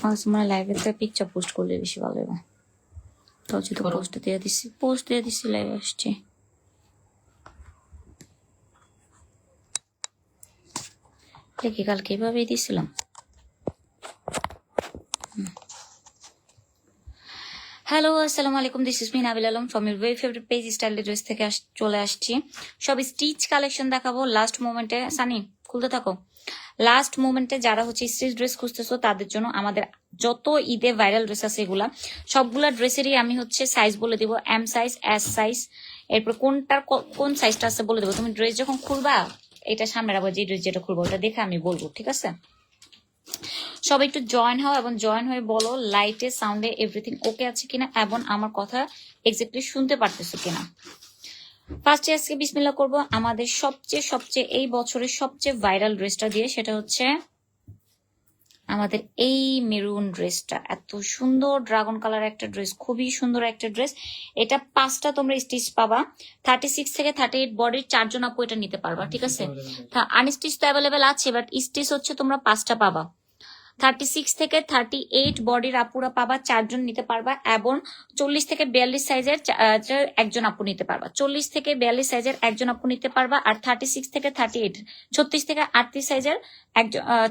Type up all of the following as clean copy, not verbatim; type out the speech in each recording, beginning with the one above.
মানে লাইভে picture post করলে বেশি ভালো হবে। তো যেহেতু পোস্ট দিয়ে দিছি লাইভে আসছি। দেখি কালকে এভাবেই দিছিলাম। হ্যালো, আসসালামু আলাইকুম, this is me Nabil Alam from your very favourite page style dress থেকে চলে আসছি। সব স্টিচ কালেকশন দেখাবো লাস্ট মোমেন্টে। সানি খুলতে থাকো। লাস্ট মোমেন্টে যারা হচ্ছে স্টিচ ড্রেস খুঁজতেছো তাদের জন্য আমাদের যত ঈদে ভাইরাল ড্রেস আছে এগুলা সবগুলা ড্রেসেরই আমি হচ্ছে সাইজ বলে দিব, এম সাইজ, এস সাইজ, এরপর কোনটার কোন সাইজটা আছে বলে দেবো। তুমি ড্রেস যখন খুলবা এটা সামনে রাখবো, যে ড্রেস যেটা খুলবো ওটা দেখে আমি বলবো, ঠিক আছে? সবাই একটু জয়েন হও এবং জয়েন হয়ে বলো লাইটে সাউন্ডে এভরিথিং ওকে আছে কিনা এবং আমার কথা এক্স্যাক্টলি শুনতে পারতেছো কিনা। ফার্স্টে আজকে বিসমিল্লাহ করব আমাদের সবচেয়ে এই বছরের সবচেয়ে ভাইরাল ড্রেসটা দিয়ে। সেটা হচ্ছে আমাদের এই মেরুন ড্রেসটা। এত সুন্দর ড্রাগন কালার একটা ড্রেস, খুবই সুন্দর একটা ড্রেস। এটা 5টা তোমরা স্টিচ পাবা। 36 থেকে 38 বডির 4জন আপু এটা নিতে পারবা, ঠিক আছে? আনস্টিচ তো অ্যাভেলেবেল আছে, বাট স্টিচ হচ্ছে তোমরা 5টা পাবা। 36 থেকে 38 বডির আপুরা পাবা, 4জন নিতে পারবা। এবং 40 থেকে 42 সাইজের একজন আপু নিতে পারবা। 40 থেকে 42 সাইজের একজন আপু নিতে পারবা। আর 36 থেকে 38, 36 থেকে 38 সাইজের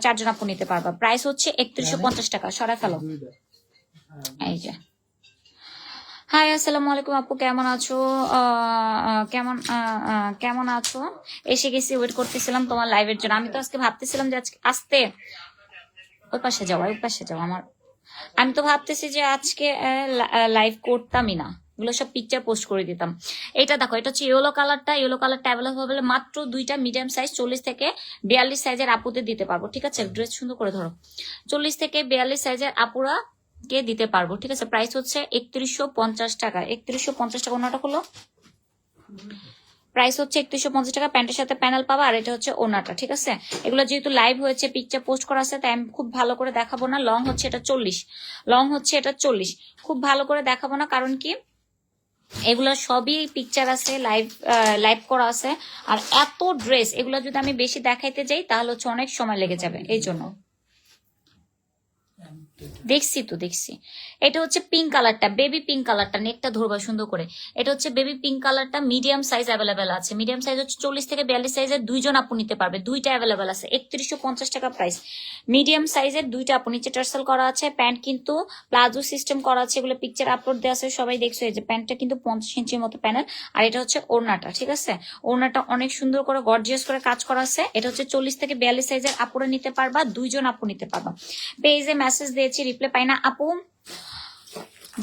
4জন আপু নিতে পারবা। প্রাইস হচ্ছে 3150 টাকা। সরাই ফেলো। এই যে হাই, আসসালামু আলাইকুম আপু, কেমন আছো? কেমন আছো? এসে গেছি, ওয়েট করতেছিলাম তোমার লাইভের জন্য। আমি তো আজকে ভাবতেছিলাম যে আজকে আসতে ওই পাশে যাও। আমি তো ভাবতেছি যে আজকে লাইভ করতামই না, এগুলো সব পিকচার পোস্ট করে দিতাম। এটা দেখো, এটা হচ্ছে ইয়েলো কালারটা অ্যাভেলেবল মাত্র 2টা মিডিয়াম সাইজ। 40 থেকে 42 সাইজের আপুদের দিতে পারবো, ঠিক আছে? ড্রেস সুন্দর করে ধরো। 40 থেকে 42 সাইজের আপুরা কে দিতে পারবো, ঠিক আছে? প্রাইস হচ্ছে 3150 টাকা। 3150 টাকা। ওনাটা হলো প্রাইস হচ্ছে 3150 টাকা। প্যান্টের সাথে প্যানেল পাবা। আর এটা হচ্ছে ওনাটা, ঠিক আছে? এগুলো যেহেতু লাইভ হয়েছে, পিকচার পোস্ট করা আছে, তাই আমি খুব ভালো করে দেখাবো না। লং হচ্ছে এটা 40। খুব ভালো করে দেখাবো না, কারণ কি এগুলো সবই পিকচার আছে, লাইভ করা আছে। আর এত ড্রেস, এগুলো যদি আমি বেশি দেখাইতে যাই তাহলে হচ্ছে অনেক সময় লেগে যাবে, এই জন্য। দেখছি। এটা হচ্ছে পিঙ্ক কালারটা, বেবি পিঙ্ক কালারটা। নেকটা ধরবা সুন্দর করে। এটা হচ্ছে বেবি পিঙ্ক কালারটা। মিডিয়াম সাইজ অ্যাভেলেবেল আছে। মিডিয়াম সাইজ হচ্ছে 40 থেকে 42 সাইজের 2জন আপু নিতে পারবে। 2টা অ্যাভেলেবেল আছে। 3150 টাকা প্রাইস। মিডিয়াম সাইজের 2টা আপু। নিচে টার্সেল করা আছে। প্যান্ট কিন্তু প্লাজো সিস্টেম করা আছে। এগুলো পিকচার আপলোড দেওয়া আছে, সবাই দেখছো। এই যে প্যান্টটা কিন্তু 50 ইঞ্চির মতো প্যানেল। আর এটা হচ্ছে ওড়নাটা, ঠিক আছে? ওড়নাটা অনেক সুন্দর করে গর্জিয়াস করে কাজ করা আছে। এটা হচ্ছে 40 থেকে 42 সাইজের আপুরা নিতে পারবা। 2জন আপু নিতে পারবা। পেজে মেসেজ দিয়েছি, রিপ্লাই পাই না আপু।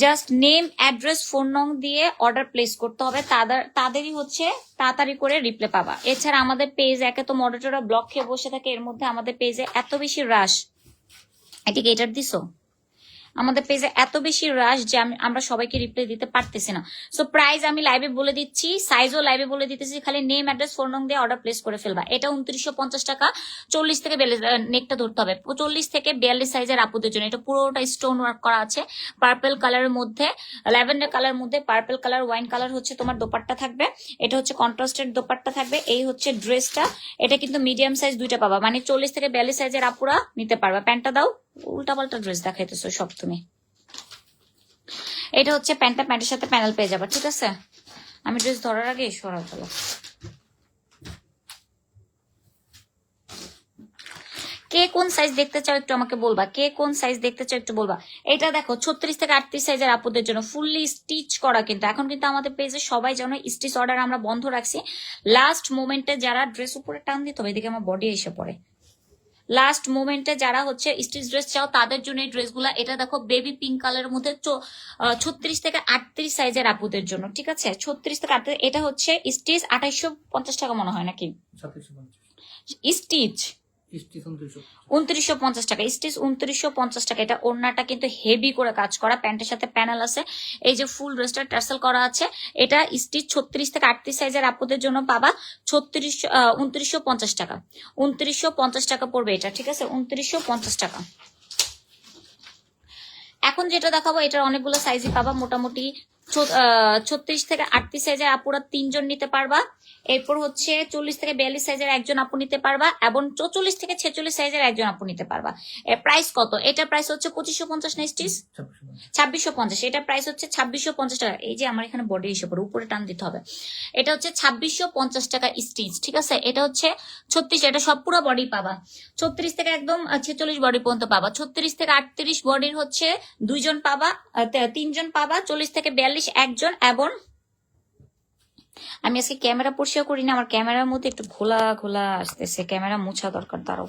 জাস্ট নেম, অ্যাড্রেস, ফোন নং দিয়ে অর্ডার প্লেস করতে হবে। তাদেরই হচ্ছে তাড়াতাড়ি করে রিপ্লাই পাবা। এছাড়া আমাদের পেজ একে তো মডারেটররা ব্লক খেয়ে বসে থাকে, এর মধ্যে আমাদের পেজে এত বেশি রাশ। এটিকে এটার দিছো? আমাদের পেজে এত বেশি রাশ যে আমরা সবাইকে রিপ্লাই দিতে পারতেছি না। সো প্রাইস আমি লাইভে বলে দিচ্ছি, সাইজও লাইভে বলে দিতেছি। খালি নেম, অ্যাড্রেস, ফোন নং দিয়ে অর্ডার প্লেস করে ফেলবা। এটা 2950 টাকা। 40 থেকে 42, নেকটা ধরতে হবে। 40 থেকে 42 সাইজের আপুদের জন্য। এটা পুরোটা স্টোন ওয়ার্ক করা আছে। পার্পল কালারের মধ্যে, ল্যাভেন্ডার কালার মধ্যে পার্পল কালার, ওয়াইন কালার হচ্ছে তোমার দোপাট্টা থাকবে। এটা হচ্ছে কন্ট্রাস্টেড দোপাট্টা থাকবে। এই হচ্ছে ড্রেসটা। এটা কিন্তু মিডিয়াম সাইজ 2টা পাবা, মানে 40 থেকে 42 সাইজের আপুরা নিতে পারবা। প্যান্টটা দাও। উল্টাপাল্টা ড্রেস দেখাইতেছো সব তুমি। এটা হচ্ছে প্যান্টটা, প্যান্টের সাথে প্যানেল পেয়ে যাবে, ঠিক আছে? আমি ড্রেস ধরার আগে সরা ফেলো। কে কোন সাইজ দেখতে চাও একটু আমাকে বলবা। এটা দেখো 36 থেকে 38 সাইজের আপুদের জন্য ফুললি স্টিচ করা। কিন্তু এখন কিন্তু আমাদের পেজে সবাই জানো স্টিচ অর্ডার আমরা বন্ধ রাখছি। লাস্ট মোমেন্টে যারা ড্রেস উপরে টান দিতে হবে, এদিকে আমার বডি এসে পড়ে। লাস্ট মোমেন্টে যারা হচ্ছে স্টিচ ড্রেস চাও তাদের জন্য এই ড্রেসগুলো। এটা দেখো বেবি পিঙ্ক কালারের মধ্যে 36 থেকে 38 সাইজের আপুদের জন্য, ঠিক আছে? 36 থেকে 38। এটা হচ্ছে স্টিচ 2850 টাকা মনে হয় নাকি? স্টিচ 2950 টাকা। স্টিচ 2950 টাকা। এটা ওড়নাটা কিন্তু হেভি করে কাজ করা, প্যান্টের সাথে প্যানেল আছে। এই যে ফুল ড্রেসটা টার্সেল করা আছে। এটা স্টিচ 36 থেকে 38 সাইজের আপুদের জন্য পাবা 2950 টাকা। 2950 টাকা পড়বে এটা, ঠিক আছে? 2950 টাকা। এখন যেটা দেখাবো এটার অনেকগুলো সাইজই পাবা। মোটামুটি 36 থেকে 38 সাইজের আপুরা 3 জন নিতে পারবা। এরপর হচ্ছে 40 থেকে 42 সাইজের একজন আপু নিতে পারবা এবং 44 থেকে 46 সাইজের একজন আপু নিতে পারবা। এর প্রাইস কত? এটার প্রাইস হচ্ছে 2550 না স্টিচ, 2650। এটা প্রাইস হচ্ছে 2650 টাকা। এই যে আমার এখানে বডি এসে পড়ে, উপরে টান দিতে হবে। এটা হচ্ছে 2650 টাকা স্টিচ, ঠিক আছে। এটা হচ্ছে 36, এটা সব পুরো বডি পাবা। 36 থেকে একদম 46 বডি পর্যন্ত পাবা। 36 থেকে 38 বডির হচ্ছে 2 জন পাবা, 3 জন পাবা। 40 থেকে 42 একজন। এবং আমি আজকে ক্যামেরা পরিষ্কার করি না, আমার ক্যামেরার মধ্যে একটু ঘোলা ঘোলা আসতেছে, ক্যামেরা মুছা দরকার। দাঁড়াও,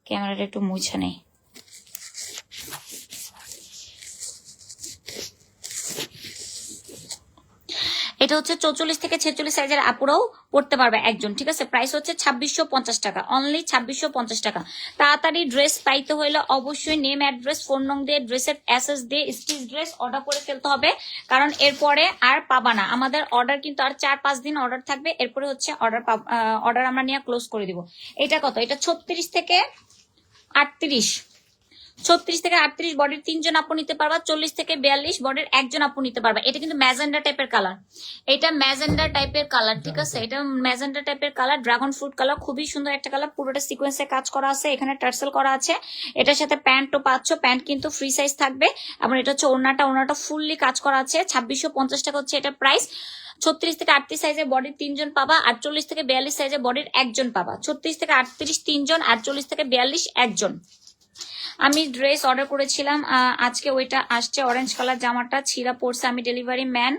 ক্যামেরাটা একটু মুছা নেই। এটা হচ্ছে 44 থেকে 46 সাইজের আপুরাও পড়তে পারবে একজন, ঠিক আছে। প্রাইস হচ্ছে 2650 টাকা, অনলি 2650 টাকা। তাড়াতাড়ি ড্রেস পাইতে হইলে অবশ্যই নেম, অ্যাড্রেস, ফোন নং দিয়ে, ড্রেসের অ্যাসেস দিয়ে স্টিচ ড্রেস অর্ডার করে ফেলতে হবে, কারণ এরপরে আর পাবা না। আমাদের অর্ডার কিন্তু আর 4-5 দিন অর্ডার থাকবে, এরপরে হচ্ছে অর্ডার আমরা নিয়ে ক্লোজ করে দিব। এটা কত? এটা 36 থেকে 38, 36 থেকে 38 বডির 3 জন আপু নিতে পারবা। 40 থেকে 42 বডির একজন আপু নিতে পারবা। এটা কিন্তু ম্যাজেন্ডা টাইপের কালার, এটা ম্যাজেন্ডা টাইপের কালার, ঠিক আছে। এটা ম্যাজেন্ডা টাইপের কালার, ড্রাগন ফ্রুট কালার, খুবই সুন্দর একটা কালার। পুরোটা সিকোয়েন্সে কাজ করা আছে, এখানে টার্সেল করা আছে। এটার সাথে প্যান্টও পাচ্ছ, প্যান্ট কিন্তু ফ্রি সাইজ থাকবে। এবং এটা হচ্ছে ওড়নাটা ফুললি কাজ করা আছে। 2650 টাকা হচ্ছে এটা প্রাইস। 36 থেকে 38 সাইজের বডির 3 জন পাবা, 48 থেকে 42 সাইজের বডির একজন পাবা। 36 থেকে 38 3 জন, 48 থেকে 42 একজন। আমি ড্রেস অর্ডার করেছিলাম, আজকে ওইটা আসছে। অরেঞ্জ কালার জামাটা ছিঁড়া পড়ছে। আমি ডেলিভারি ম্যান,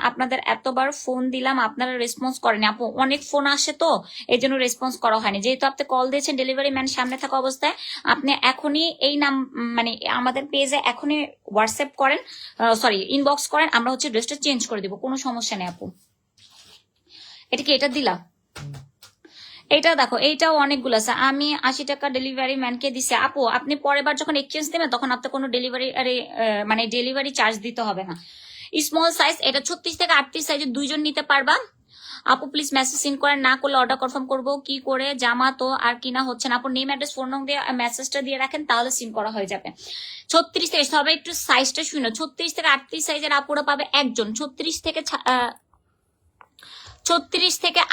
আপনাদের এতবার ফোন দিলাম, আপনারা রেসপন্স করেনি। আপু অনেক ফোন আসে তো এই জন্য রেসপন্স করা হয়নি। যেহেতু আপনি কল দিয়েছেন ডেলিভারি ম্যান সামনে থাকা অবস্থায়, আপনি এখনই এই নাম মানে আমাদের পেজে এখনই হোয়াটসঅ্যাপ করেন, সরি ইনবক্স করেন, আমরা হচ্ছে ড্রেসটা চেঞ্জ করে দিব, কোনো সমস্যা নেই আপু। এটা কি এটা দিলা? এটা দেখো, এইটাও অনেকগুলো আছে। আমি 80 টাকা ডেলিভারি ম্যানকে দিছি। আপু আপনি পরের বার যখন এক্সচেঞ্জ দেবেন তখন আপনার কোনো ডেলিভারি মানে ডেলিভারি চার্জ দিতে হবে না। স্মল সাইজ, এটা 36 থেকে 38 সাইজের 2 জন নিতে পারবা। আপু প্লিজ মেসেজ সিন করেন, না করলে অর্ডার কনফার্ম করবো কি করে? জামা তো আর কিনা হচ্ছে না। আপু নেম, অ্যাড্রেস, ফোন নং দিয়ে মেসেজটা দিয়ে রাখেন, তাহলে সিন করা হয়ে যাবে। 36 থেকে, তবে একটু সাইজটা শুনো, 36 থেকে 38 সাইজের আপুরা পাবে একজন। 36 থেকে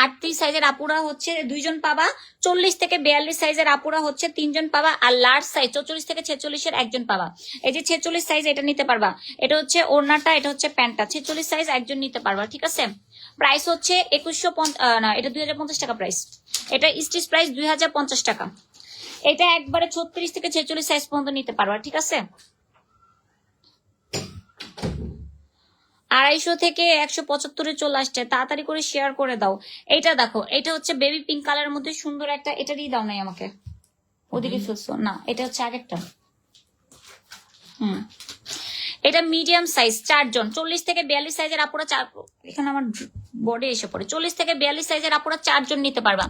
38 সাইজের আপুরা হচ্ছে 2 জন পাবা। 40 থেকে 42 সাইজের আপুরা হচ্ছে 3 জন পাবা। আর লার্জ সাইজ 44 থেকে 46 এর একজন পাবা। এই যে 46 সাইজ, এটা নিতে পারবা। এটা হচ্ছে ওড়নাটা, এটা হচ্ছে প্যান্টটা। 46 সাইজ একজন নিতে পারবা, ঠিক আছে। প্রাইস হচ্ছে 2150, না এটা 2050 টাকা প্রাইস। এটা স্টিচ প্রাইস 2050 টাকা। এটা একবারে 36 থেকে 46 সাইজ পর্যন্ত নিতে পারবা, ঠিক আছে। 250 থেকে 175 চলে আসছে, তাড়াতাড়ি করে শেয়ার করে দাও। এইটা দেখো, এটা হচ্ছে বেবি পিঙ্ক কালারের মধ্যে সুন্দর একটা, এটা দিয়ে দাও নাই আমাকে, ওদিকে ফেলছো না, এটা হচ্ছে আগেরটা। এটা মিডিয়াম সাইজ, 4 জন। 40 থেকে 42 সাইজের আপুরা এখানে আমার বডি এসে পড়ে। 40 থেকে 42 সাইজের আপুরা 4 জন নিতে পারবা।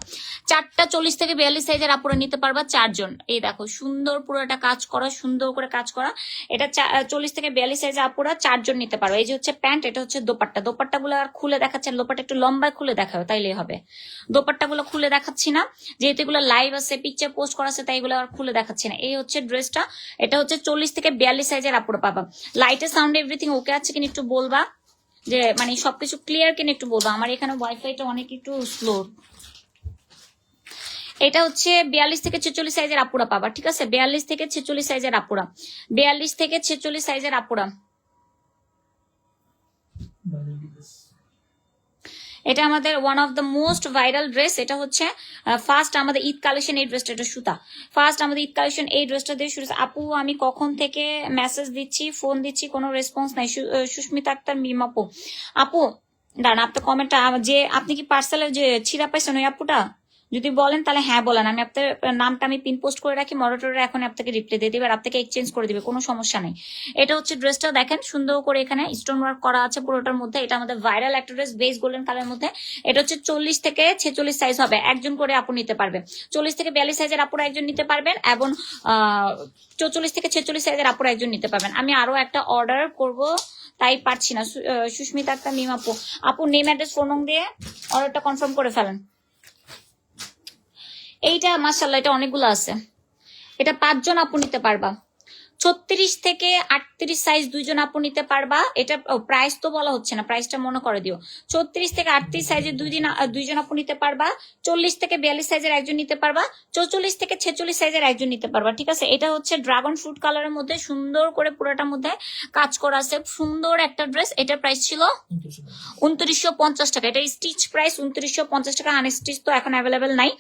4টা 40 থেকে 42 সাইজের আপুরা নিতে পারবা 4 জন। এই দেখো সুন্দর পুরোটা কাজ করা, সুন্দর করে কাজ করা। এটা 40 থেকে 42 সাইজের আপুরা 4 জন নিতে পারবা। এই যে হচ্ছে প্যান্ট, এটা হচ্ছে দোপাট্টা। দোপাট্টা গুলো আর খুলে দেখাচ্ছেন, দোপাট্টা একটু লম্বায় খুলে দেখাও তাইলেই হবে। দোপাট্টা গুলো খুলে দেখাচ্ছি না, যেহেতু এগুলো লাইভ আছে, পিকচার পোস্ট করা আছে, তাই এগুলো আর খুলে দেখাচ্ছি না। এই হচ্ছে ড্রেসটা, এটা হচ্ছে 40 থেকে 42 সাইজের আপুরা পাবা। লাইটের সাউন্ড এভরিথিং ওকে আছে কিনা একটু বলবা, যে মানে সবকিছু ক্লিয়ার কিনা একটু বলবা। আমার এখানে ওয়াইফাইটা অনেক একটু স্লো। এটা হচ্ছে 42 থেকে 46 সাইজের আপুরা পাবা, ঠিক আছে। 42 থেকে 46 সাইজের আপুরা, 42 থেকে 46 সাইজের আপুরা। এটা আমাদের one of the most viral dress. এটা হচ্ছে ফার্স্ট আমাদের ঈদ কালেকশন, এই ড্রেসটা, এটা সুতা। ফার্স্ট আমাদের ঈদ কালেকশন এই ড্রেসটা দিয়ে শুরু। আপু আমি কখন থেকে মেসেজ দিচ্ছি, ফোন দিচ্ছি, কোনো রেসপন্স নাই। সুস্মিতা আক্তার মিম আপু। আপু দাঁড়ান, আপনার কমেন্টটা, যে আপনি কি পার্সেলের যে ছিঁড়া পাইছেন ওই আপুটা, যদি বলেন তাহলে হ্যাঁ বলেন। আমি আপনার নামটা আমি পিন পোস্ট করে রাখি, মডারেটর এখন আপনাকে রিপ্লাই দিয়ে দিবে, আর আপনাকে এক্সচেঞ্জ করে দিবে, কোনো সমস্যা নেই। এটা হচ্ছে ড্রেসটা দেখেন, সুন্দর করে এখানে স্টোন ওয়ার্ক করা আছে পুরোটার মধ্যে। এটা আমাদের ভাইরাল একটা ড্রেস, বেস গোল্ডেন কালারের মধ্যে। এটা হচ্ছে 40 থেকে 46 সাইজ হবে, একজন করে আপু নিতে পারবে। 40 থেকে 42 সাইজের আপুরা একজন নিতে পারবেন, এবং 44 থেকে 46 সাইজের আপুরা একজন নিতে পারবেন। আমি আরো একটা অর্ডার করব, তাই পারছি না। সুস্মিতা একটা মিম আপু, আপু নেম, অ্যাড্রেস, ফোন নং দিয়ে অর্ডারটা কনফার্ম করে ফেলেন। এইটা মাশাআল্লাহ, এটা অনেকগুলো আছে। এটা 5 জন আপু নিতে পারবা। 36 থেকে 38 সাইজ দুইজন আপু নিতে পারবা। এটা প্রাইস তো বলা হচ্ছে না, প্রাইসটা মনে করে দিও। 34 থেকে 38 সাইজের দুইজন আপু নিতে পারবা। 40 থেকে 42 সাইজের একজন নিতে পারবা। 44 থেকে 46 সাইজের একজন নিতে পারবা। ঠিক আছে, এটা হচ্ছে ড্রাগন ফ্রুট কালারের মধ্যে সুন্দর করে পুরোটার মধ্যে কাজ করা আছে, সুন্দর একটা ড্রেস। এটার প্রাইস ছিল 2950 টাকা। এটা স্টিচ প্রাইস 2950 টাকা। আনস্টিচ তো এখন অ্যাভেলেবেল নাই,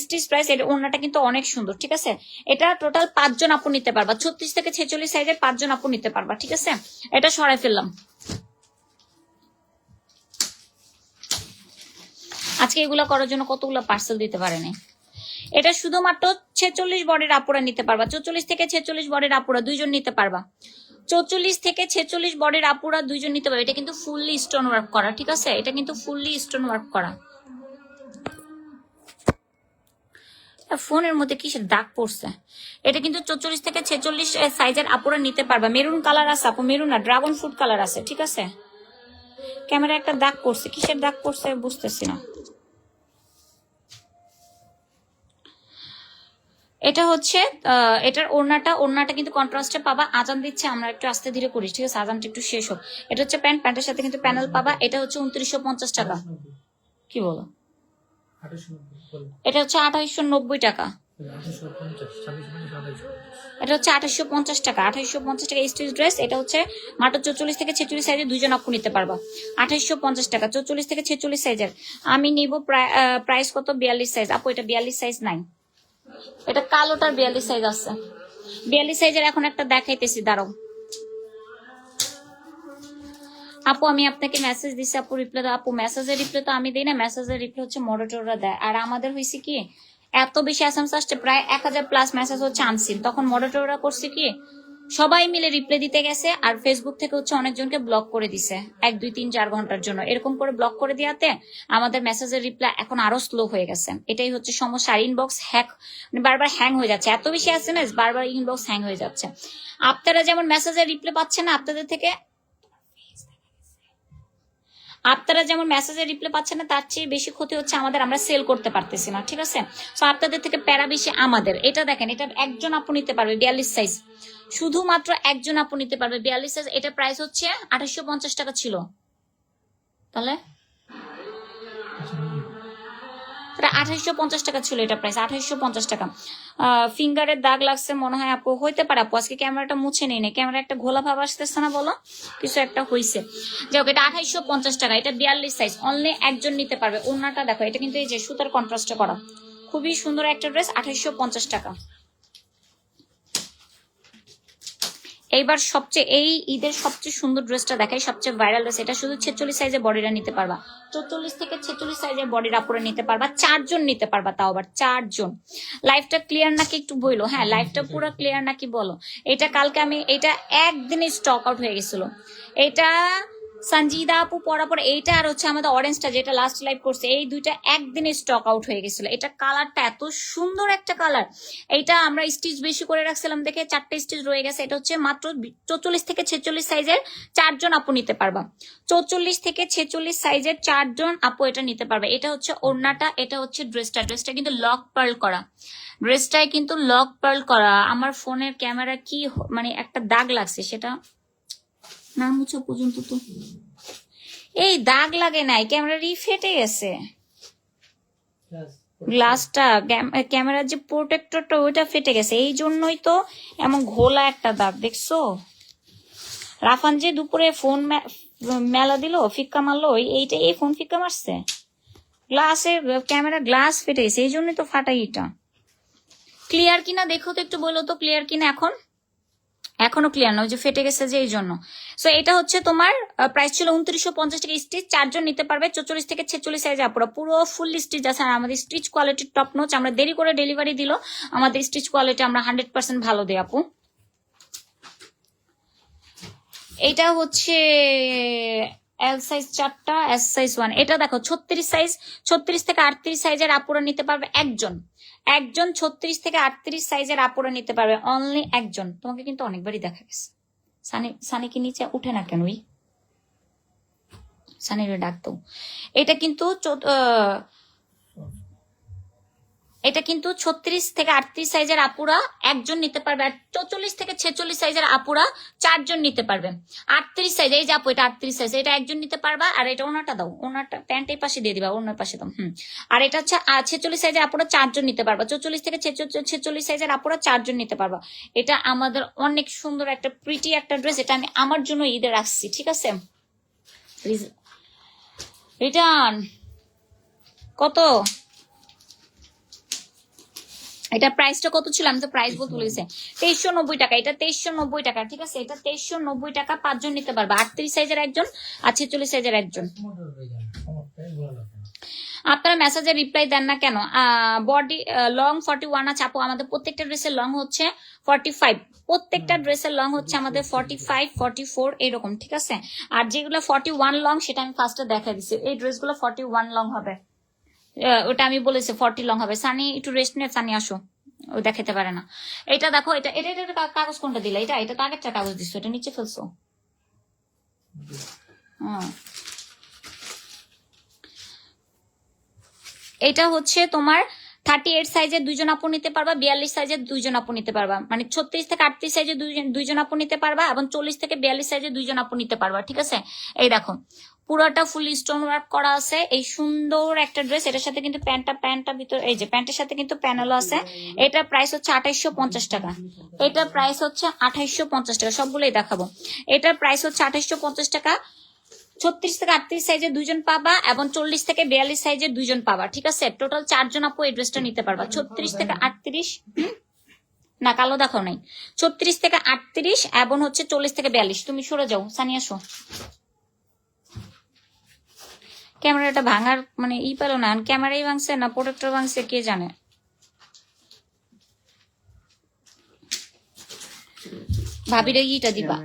স্টিচ প্রাইস। এটা ওড়নাটা কিন্তু অনেক সুন্দর। ঠিক আছে, এটা টোটাল 5 জন আপু নিতে পারবা। 36 থেকে 46 সাইজের 5 জন আপু নিতে পারবা। ঠিক আছে, এটা সরাই ফেললাম। আজকে এগুলা করার জন্য কতগুলো পার্সেল দিতে পারে নাই। এটা শুধুমাত্র 46 বডির আপুরা নিতে পারবা। 44 থেকে 46 বডির আপুরা দুইজন নিতে পারবা। 44 থেকে 46 বডির আপুরা দুইজন নিতে পারবে। এটা কিন্তু ফুললি স্টোন ওয়ার্ক করা। ঠিক আছে, এটা কিন্তু ফুললি স্টোন ওয়ার্ক করা। ফোনের মধ্যে কিসের দাগ পড়ছে। এটা কিন্তু 44 থেকে 46 সাইজের আপুরা নিতে পারবা। মেরুন কালার আছে আপু, মেরুন না, ড্রাগন ফ্রুট কালার আছে। ঠিক আছে, ক্যামেরা একটা দাগ পড়ছে, কিসের দাগ পড়ছে বুঝতেছি না। এটা হচ্ছে এটার ওড়নাটা কিন্তু কন্ট্রাস্টে পাবা। আজান দিচ্ছে, আমরা একটু আস্তে ধীরে করি। ঠিক আছে, আজানটা একটু শেষ হোক। এটা হচ্ছে প্যান্টের সাথে কিন্তু প্যানেল পাবা। এটা হচ্ছে 2950 টাকা। কি বলো? এটা হচ্ছে 2890 টাকা। এটা হচ্ছে 2850 টাকা। 2850 টাকা স্টিচ ড্রেস। এটা হচ্ছে মাত্র 44 থেকে 46 সাইজের দুইজন আপু নিতে পারবা। 2850 টাকা 44 থেকে 46 সাইজের। আমি নিব প্রাইস কত? 42 সাইজ। আপু এটা 42 সাইজ নাই, এটা কালোটার 42 সাইজ আছে। 42 সাইজের এখন একটা দেখাইতেছি, দাঁড়াও আপু। আমি আপনাকে মেসেজ দিছি আপু, রিপ্লাই দাও। আপু মেসেজের রিপ্লাই তো আমি দিই না, মেসেজের রিপ্লাই হচ্ছে মডারেটররা দেয়। আর আমাদের হয়েছে কি, এত বেশি এসএমএস আসছে, প্রায় 1000+ মেসেজ হচ্ছে আনসিন। তখন মডারেটররা করছে কি, সবাই মিলে রিপ্লাই দিতে গেছে, আর ফেসবুক থেকে হচ্ছে অনেকজনকে ব্লক করে দিছে 1 2 3 4 ঘন্টার জন্য। এরকম করে ব্লক করে দেওয়াতে আমাদের মেসেজের রিপ্লাই এখন আরো স্লো হয়ে গেছে। এটাই হচ্ছে সমস্যা। আর ইনবক্স বারবার হ্যাং হয়ে যাচ্ছে, এত বেশি এসএমএস বারবার ইনবক্স হ্যাং হয়ে যাচ্ছে। আপনারা যেমন মেসেজের রিপ্লাই পাচ্ছেন না, আপনারা যেমন মেসেজের রিপ্লাই পাচ্ছেন না, তার চেয়ে বেশি ক্ষতি হচ্ছে আমাদের, আমরা সেল করতে পারতেছি না। ঠিক আছে, তো আপনাদের থেকে প্যারা বেশি আমাদের। এটা দেখেন, এটা একজন আপু নিতে পারবে 42 সাইজ, শুধুমাত্র একজন আপু নিতে পারবে 42 সাইজ। এটা প্রাইস হচ্ছে 2850 টাকা ছিল। তাহলে এটা 2850 টাকা ছিল, এটা প্রাইস 2850 টাকা। ফিঙ্গারের দাগ লাগছে মনে হয় আপু, হইতে পারে আপু। আজকে ক্যামেরাটা মুছে নেই, ক্যামেরা একটা ঘোলা ভাব আসতেছে না, বলো কিছু একটা হয়েছে। যাই হোক, এটা 2850 টাকা। এটা 42 সাইজ, অনলি একজন নিতে পারবে। ওড়নাটা দেখো, এটা কিন্তু এই যে সুতার কন্ট্রাস্টে করা, খুবই সুন্দর একটা ড্রেস। 2850 টাকা। এইবার এই ঈদের সবচেয়ে সুন্দর ড্রেসটা দেখাই, সবচেয়ে ভাইরাল ড্রেস। এটা শুধু 46 সাইজের বডিরা নিতে পারবা। 44 থেকে 46 সাইজের বডির আপুরে নিতে পারবা। 4 জন নিতে পারবা, তাও আবার 4 জন। লাইফটা ক্লিয়ার নাকি একটু বইলো? হ্যাঁ, লাইফটা পুরো ক্লিয়ার নাকি বলো। এটা কালকে এটা একদিনে স্টক আউট হয়ে গেছিল। এটা সঞ্জিদা আপু পরার পর এইটা আর হচ্ছে আমাদের অরেঞ্জটা যেটা লাস্ট লাইভ করছে, এই দুইটা একদিনে স্টক আউট হয়ে গেছিল। এটা কালারটা এত সুন্দর একটা কালার। এইটা আমরা স্টিচ বেশি করে রাখছিলাম দেখে 4টে স্টিচ রয়ে গেছে। এটা হচ্ছে মাত্র 44 থেকে 46 সাইজের 4 জন আপু নিতে পারবা। 44 থেকে 46 সাইজের 4 জন আপু এটা নিতে পারবে। এটা হচ্ছে ওড়নাটা, এটা হচ্ছে ড্রেসটা কিন্তু লক পার্ল করা। ড্রেসটায় কিন্তু লক পার্ল করা। আমার ফোনের ক্যামেরা কি মানে একটা দাগ লাগছে, সেটা না মুছো পর্যন্ত তো এই দাগ লাগে নাই, ক্যামেরারই ফেটে গেছে গ্লাসটা। ক্যামেরার যে প্রোটেক্টরটা ওইটা ফেটে গেছে, এই জন্যই তো এমন ঘোলা একটা দাগ দেখছো। রাফান যে দুপুরে ফোন মেলা দিল, ফিক্কা মারলো, এইটা এই ফোন ফিক্কা মারছে, গ্লাসের ক্যামেরা গ্লাস ফেটে গেছে, এই জন্যই তো ফাটাই। এটা ক্লিয়ার কিনা দেখো তো একটু, বলো তো ক্লিয়ার কিনা। এখনো ক্লিয়ার না, ওই যে ফেটে গেছে যে, এই জন্য। সো এটা হচ্ছে তোমার প্রাইস ছিল 2950 টাকা। স্টিচ 4 জন নিতে পারবে। 44 থেকে 46 সাইজ আপুরা, পুরো ফুল স্টিচ আছে। আর আমাদের স্টিচ কোয়ালিটি টপ নোচ। আমরা দেরি করে ডেলিভারি দিল, আমাদের স্টিচ কোয়ালিটি আমরা 100% ভালো দিই আপু। এটা হচ্ছে এল সাইজ 4টা, এস সাইজ 1। এটা দেখো 36 সাইজ, 36 থেকে 38 সাইজের আপুরা নিতে পারবে একজন। 36 থেকে 38 সাইজের আপুরা নিতে পারবে, অনলি একজন। তোমাকে কিন্তু অনেকবারই দেখা গেছে। সানি কি নিচে উঠে না কেন? সানিরে ডাক দাও। এটা কিন্তু এটা কিন্তু 36 থেকে 38 সাইজের আপুরা একজন নিতে পারবে, আর 44 থেকে 46 সাইজের আপুরা 4 জন নিতে পারবে। 38 সাইজ, এই যে আপু এটা 38 সাইজ, এটা একজন নিতে পারবা। আর এটা ওনাটা দাও, ওনাটা প্যান্ট এই পাশে দিয়ে দিবা, অন্য পাশে দাও। আর এটা হচ্ছে 46 সাইজের আপুরা 4 জন নিতে পারবা, 44 থেকে 46 সাইজের আপুরা 4 জন নিতে পারবা। এটা আমাদের অনেক সুন্দর একটা প্রিটি একটা ড্রেস, এটা আমি আমার জন্য ঈদে রাখছি, ঠিক আছে। প্লিজ রিটার্ন কত, এটা প্রাইসটা কত ছিল আমি তো প্রাইস বলতে বলেছি, 2390 টাকা। এটা 2390 টাকা, ঠিক আছে। এটা 2390 টাকা, 5 জন নিতে পারবে, 38 সাইজের একজন আর 46 সাইজের একজন। আপনারা মেসেজে রিপ্লাই দেন না কেন? বডি লং 41 আছে আপু, আমাদের প্রত্যেকটা ড্রেসের লং হচ্ছে 45, প্রত্যেকটা ড্রেসের লং হচ্ছে আমাদের 45 44 এরকম, ঠিক আছে। আর যেগুলো 41 লং সেটা আমি ফার্স্টে দেখা দিচ্ছি, এই ড্রেসগুলো 41 লং হবে, ওটা আমি বলেছি 40 লং হবে। সানি একটু রেস্ট নে, সানি আসো, ও দেখাতে পারে না। এটা দেখো, এটা এটা এটা কাগজ কোনটা দিলা, এটা এটা তো আগেরটা কাগজ দিচ্ছ, এটা নিচে ফেলছো। এটা হচ্ছে তোমার 38 সাইজের 2 জন আপু নিতে পারবা, 42 সাইজের 2 জন আপু নিতে পারবা, মানে 36 থেকে 38 সাইজের 2 জন আপু নিতে পারবা, এবং 40 থেকে 42 সাইজের 2 জন আপু নিতে পারবা, ঠিক আছে। এই দেখো পুরোটা ফুল স্টোন ওয়ার্ক করা আছে, এই সুন্দর একটা ড্রেস। এটার সাথে কিন্তু প্যান্টটা ভিতর, এই যে প্যান্টের সাথে কিন্তু প্যানেলও আছে। এটার প্রাইস হচ্ছে 2850 টাকা, এটার প্রাইস হচ্ছে 2850 টাকা, সবগুলোই দেখাবো। এটার প্রাইস হচ্ছে 2850 টাকা। 36 থেকে 38 সাইজের 2 জন পাবা, এবং 40 থেকে 42 সাইজের 2 জন পাবা, ঠিক আছে। টোটাল 4 জন আপু এই ড্রেসটা নিতে পারবা। 36 থেকে 38 না, কালো দেখাও নাই। 36 থেকে 38 এবং হচ্ছে 40 থেকে 42। তুমি সরে যাও, সানি আসো। ক্যামেরাটা ভাঙার মানে পেল না, ক্যামেরাই ভাঙছে না প্রোটেক্টর ভাঙছে কে জানে। ভাবিরে ইটা দিবা,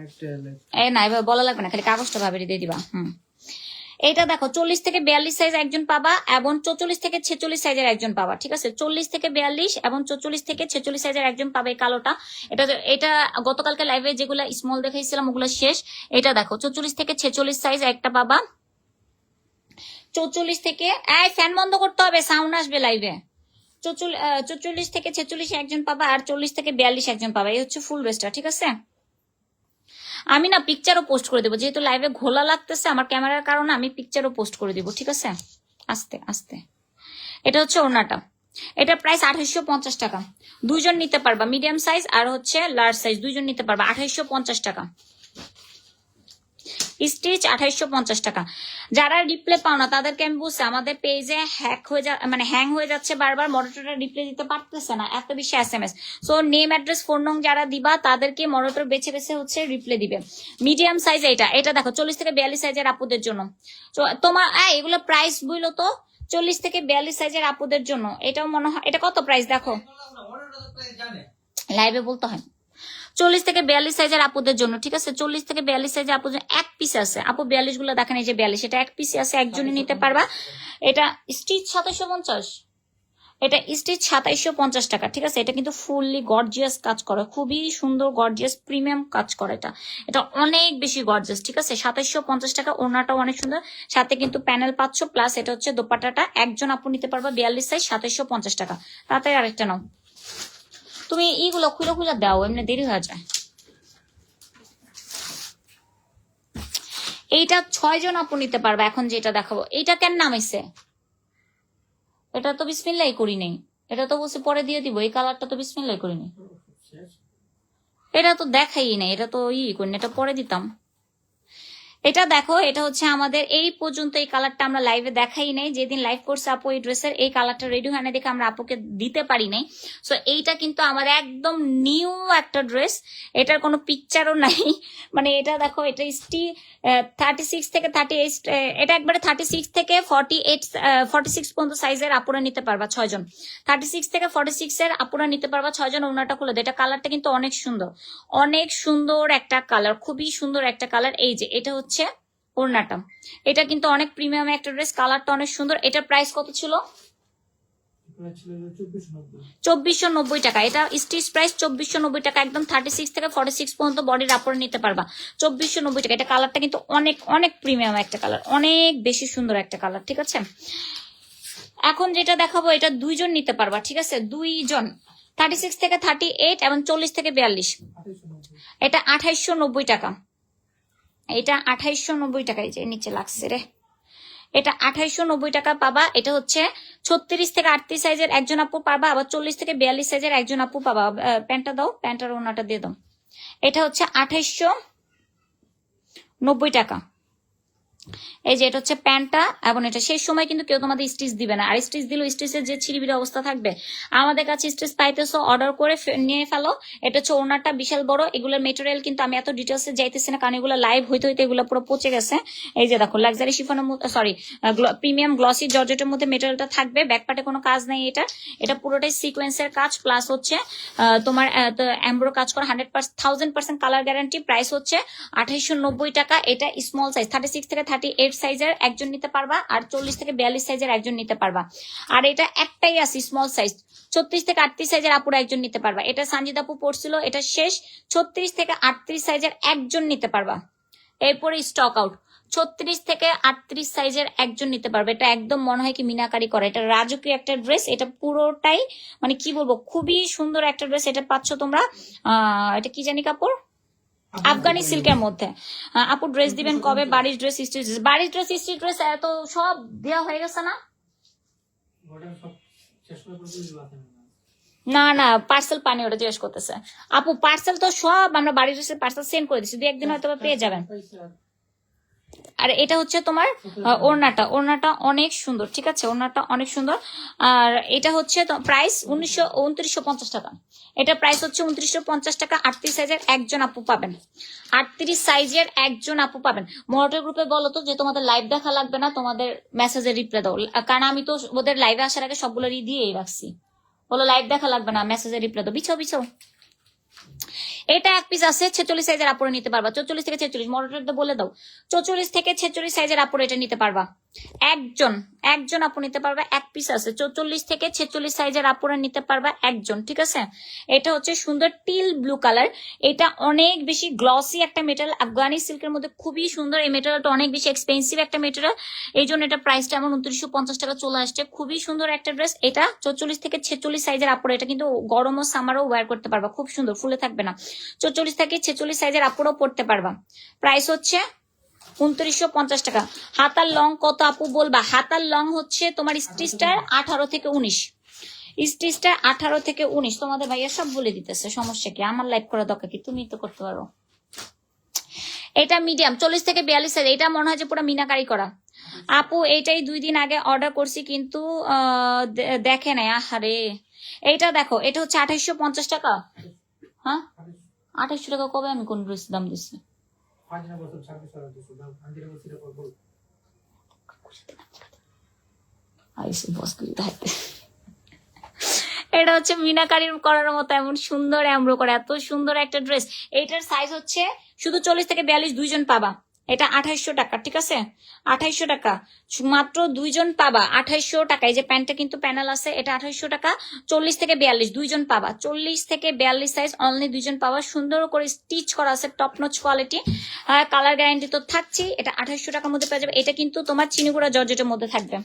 না এবার বলা লাগবে না, খালি কাগজটা ভাবিরে দিয়ে দিবা। এটা দেখো 40 থেকে 42 সাইজ একজন পাবা, এবং 44 থেকে 46 সাইজের একজন পাবা, ঠিক আছে। 40 থেকে 42 এবং 44 থেকে 46 সাইজের একজন পাবে এই কালোটা। এটা এটা গতকালকে লাইভে যেগুলো স্মল দেখাইছিলাম ওগুলো শেষ। এটা দেখো 44 থেকে 46 সাইজ একটা পাবা, 44 থেকে ফ্যান বন্ধ করতে হবে, সাউন্ড আসবে লাইভে। 44 থেকে 46 একজন পাবা, আর 40 থেকে 42 একজন পাবা। এই হচ্ছে ফুল ড্রেসটা, ঠিক আছে। আমি না পিকচারও পোস্ট করে দেবো, যেহেতু লাইভে ঘোলা লাগতেছে আমার ক্যামেরার কারণে, আমি পিকচারও পোস্ট করে দিব, ঠিক আছে। আস্তে আস্তে। এটা হচ্ছে ওড়নাটা, এটা প্রাইস 2850 টাকা। 2 জন নিতে পারবা, মিডিয়াম সাইজ আর হচ্ছে লার্জ সাইজ 2 জন নিতে পারবা, 2850 টাকা। স্টিচ 2850 টাকা। যারা রিপ্লে পাও না তাদেরকে আমি বলছি, আমাদের পেজে হ্যাং হয়ে যাচ্ছে বারবার, মডারেটররা রিপ্লে দিতে পারতেছে না, এত বেশি SMS। So name address phone নং যারা দিবা তাদেরকে মডারেটর বেছে বেছে হচ্ছে রিপ্লে দিবে। মিডিয়াম সাইজ এটা দেখো 40 থেকে 42 সাইজের আপুদের জন্য। তো তোমার এগুলো প্রাইস বইলো তো, 40 থেকে 42 সাইজের আপুদের জন্য। এটাও মনে হয়, এটা কত প্রাইস দেখো, লাইভে বলতে হয়। 40 থেকে 42 সাইজের আপুদের জন্য, ঠিক আছে। 40 থেকে 42 সাইজের আপুদের এক পিস আছে আপু, 42 গুলো দেখেন, এই যে 42, এটা এক পিস আছে, একজনই নিতে পারবা। এটা স্টিচ 2750, এটা স্টিচ 2750 টাকা, ঠিক আছে। এটা কিন্তু ফুললি গর্জিয়াস কাজ করে, খুবই সুন্দর গর্জিয়াস প্রিমিয়াম কাজ করে। এটা অনেক বেশি গর্জিয়াস, ঠিক আছে। 2750 টাকা। ওড়নাটাও অনেক সুন্দর, সাথে কিন্তু প্যানেল পাচ্ছ, প্লাস এটা হচ্ছে দোপাট্টাটা। একজন আপু নিতে পারবা 42 সাইজ, 2750 টাকা। তাড়াতাড়ি আরেকটা নাও, তুমি এইগুলো খুলে দাও, এমনি দেরি হয়ে যায়। এইটা 6 জন আপু নিতে পারবে। এখন যেটা দেখাবো, এইটা কেন নামাইছে, এটা তো বিসমিল্লাহ করি নেই, এটা তো বলছে পরে দিয়ে দিব। এই কালারটা তো বিসমিল্লাহ করি নেই, এটা তো দেখাই নাই, এটা তো করি না, এটা পরে দিতাম। এটা দেখো, এটা হচ্ছে আমাদের এই পর্যন্ত এই কালারটা আমরা লাইভে দেখাই নাই। যেদিন লাইভ করছে আপু এই ড্রেসের এই কালারটা রেডি হয় না দেখে আমরা আপুকে দিতে পারি নাই। সো এইটা কিন্তু আমাদের একদম নিউ একটা ড্রেস, এটার কোনো পিকচারও নাই। মানে এটা দেখো, এটা 36 থেকে 38, এটা একবারে 36 থেকে 46 পর্যন্ত সাইজের আপুরা নিতে পারবা 6 জন। 36 থেকে 46 এর আপুরা নিতে পারবা 6 জন। ওনাটা খুলে দেয়, এটা কালারটা কিন্তু অনেক সুন্দর, অনেক সুন্দর একটা কালার, খুবই সুন্দর একটা কালার। এই যে এটা হচ্ছে ওড়নাটা, এটা কিন্তু অনেক প্রিমিয়াম একটা ড্রেস, কালারটা অনেক সুন্দর। এটার প্রাইস কত ছিল? 2490 টাকা। এটা স্টিচ প্রাইস 2490 টাকা, একদম 36 থেকে 46 পর্যন্ত বডির আপরে নিতে পারবা 2490 টাকা। এটা কালারটা কিন্তু অনেক অনেক প্রিমিয়াম একটা কালার, অনেক বেশি সুন্দর একটা কালার, ঠিক আছে। এখন যেটা দেখাবো এটা দুইজন নিতে পারবা, ঠিক আছে, দুইজন। 36 থেকে 38 এবং 40 থেকে 42, এটা 2890 টাকা। এটা 2890 টাকা, এই যে নিচে লাগছে রে, এটা 2890 টাকা পাবা। এটা হচ্ছে 36 থেকে 38 সাইজের একজন আপু পাবা, আবার 40 থেকে 42 সাইজের একজন আপু পাবা। প্যান্টটা দাও, প্যান্টার ওনাটা দিয়ে দাও। এটা হচ্ছে 2890 টাকা। এই যে এটা হচ্ছে প্যান্টটা, এবং এটা শেষ সময় কিন্তু কেউ তোমাদের স্টিচ দিবে না, আর স্টিচ দিলেও স্টিচের যে ছিড়িবিড়ি অবস্থা থাকবে। আমাদের কাছে স্টিচ পাইতেছো, অর্ডার করে নিয়ে ফেলো। এটা হচ্ছে ওনারটা বিশাল বড়। এগুলোর মেটেরিয়াল কিন্তু আমি এত ডিটেলসে যাইতেছি না, কারণ এগুলো লাইভ হইতে হইতে এগুলো পুরো পচে গেছে। এই যে দেখো লাক্সারি শিফনের মধ্যে, সরি প্রিমিয়াম গ্লসি জর্জেটের মধ্যে মেটেরিয়ালটা থাকবে। ব্যাকপার্টে কোনো কাজ নেই, এটা পুরোটাই সিকোয়েন্সের কাজ, প্লাস হচ্ছে তোমার এমব্রো কাজ করা 100% কালার গ্যারান্টি। প্রাইস হচ্ছে 2890 টাকা। এটা স্মল সাইজ 36 থেকে 38 সাইজের একজন নিতে পারবা, আর 40 থেকে 42 সাইজের একজন নিতে পারবা। আর এটা একটাই আছে স্মল সাইজ, 36 থেকে 38 সাইজের আপুরা একজন নিতে পারবা। এটা সানজিদ আপু পড়ছিল, এটা শেষ। 36 থেকে 38 সাইজের একজন নিতে পারবা, এরপরে স্টক আউট। 36 থেকে 38 সাইজের একজন নিতে পারবে। এটা একদম মনে হয় কি মিনাকারি করা, এটা রাজকীয় একটা ড্রেস। এটা পুরোটাই মানে কি বলবো, খুবই সুন্দর একটা ড্রেস। এটা পাচ্ছ তোমরা, এটা কি জানি কাপড়, আফগানি সিল্কের মধ্যে। আপু ড্রেস দিবেন কবে? বাড়ির ড্রেস, স্ট্রিট ড্রেস, বাড়ির ড্রেস স্ট্রিট ড্রেস এত সব দেওয়া হয়ে গেছে না? না না, পার্সেল পানি, ওটা জিজ্ঞেস করতেছে আপু। পার্সেল তো সব আমরা বাড়ির ড্রেসের পার্সেল সেন্ড করে দিচ্ছি, 2-1 দিন হয়তো পেয়ে যাবেন। আর এটা হচ্ছে তোমার ওড়নাটা অনেক সুন্দর, ঠিক আছে, ওড়নাটা অনেক সুন্দর। আর এটা হচ্ছে প্রাইস 2950 টাকা। এটা প্রাইস হচ্ছে 2950 টাকা। 38 সাইজের একজন আপু পাবেন, 38 সাইজের একজন আপু পাবেন। মডেল গ্রুপে বলো তো যে তোমাদের লাইভ দেখা লাগবে না, তোমাদের মেসেজে রিপ্লাই দাও, কারণ আমি তো ওদের লাইভে আসার আগে সবগুলো দিয়েই রাখছি। বলো লাইভ দেখা লাগবে না, মেসেজে রিপ্লাই দাও। বিছাও। এটা এক পিস আছে 46 সাইজের আপুরে নিতে পারবা, 44 থেকে 46, মডেলটা বলে দাও। 44 থেকে 46 সাইজের আপুরে এটা নিতে পারবা, একজন আপু নিতে পারবা। এক পিস আছে 44 থেকে 46 সাইজের আপুরে নিতে পারবা একজন, ঠিক আছে। এটা হচ্ছে সুন্দর টিল ব্লু কালার। এটা অনেক বেশি গ্লসি একটা মেটেরিয়াল, আফগানি সিল্কের মধ্যে খুবই সুন্দর। এই মেটেরিয়ালটা অনেক বেশি এক্সপেন্সিভ একটা মেটেরিয়াল, এই জন্য এটা প্রাইসটা এমন 2950 টাকা চলে আসছে। খুবই সুন্দর একটা ড্রেস। এটা 44 থেকে 46 সাইজের আপুরে, এটা কিন্তু গরম ও সামারও ওয়্যার করতে পারবা, খুব সুন্দর, ফুলে থাকবে না। 44 থেকে 46 সাইজের আপুরও পড়তে পারবা। প্রাইস হচ্ছে 2950 টাকা। হাতার লং কত আপু বলবা? হাতার লং হচ্ছে তোমার স্টিচটার 18 থেকে 19, স্টিচটা 18 থেকে 19। তোমাদের ভাইয়া সব বলে দিতেছে, সমস্যা কি? আমার লাইভ করা দরকার কি? তুমি তো করতে পারো। এটা মিডিয়াম 40 থেকে 42 সাইজ। এটা মনে হয় যে পুরো মিনাকারি করা। আপু এইটাই 2 দিন আগে অর্ডার করছি কিন্তু দেখে নাই, আহারে। এইটা দেখো, এটা হচ্ছে 2850 টাকা। হ্যাঁ 2800 টাকা। কবে আমি কোন ড্রেস দাম দিচ্ছি? এটা হচ্ছে মিনাকারি করার মতো এমন সুন্দর এমব্রো করা, এত সুন্দর একটা ড্রেস। এইটার সাইজ হচ্ছে শুধু 40 থেকে 42 দুইজন পাবা। এটা 2800 টাকা, ঠিক আছে, 2800 টাকা মাত্র, দুইজন পাবা 2800 টাকা। এই যে প্যান্টটা কিন্তু প্যানেল আছে, এটা 2800 টাকা। 40 থেকে 42 দুইজন পাবা, 40 থেকে 42 সাইজ অনলি দুইজন পাবা। সুন্দর করে স্টিচ করা আছে, top notch quality, colour guarantee তো থাকছে। এটা 2800 টাকার মধ্যে পেয়ে যাবে। এটা কিন্তু তোমার চিনিগুড়া জর্জেটের মধ্যে থাকবে।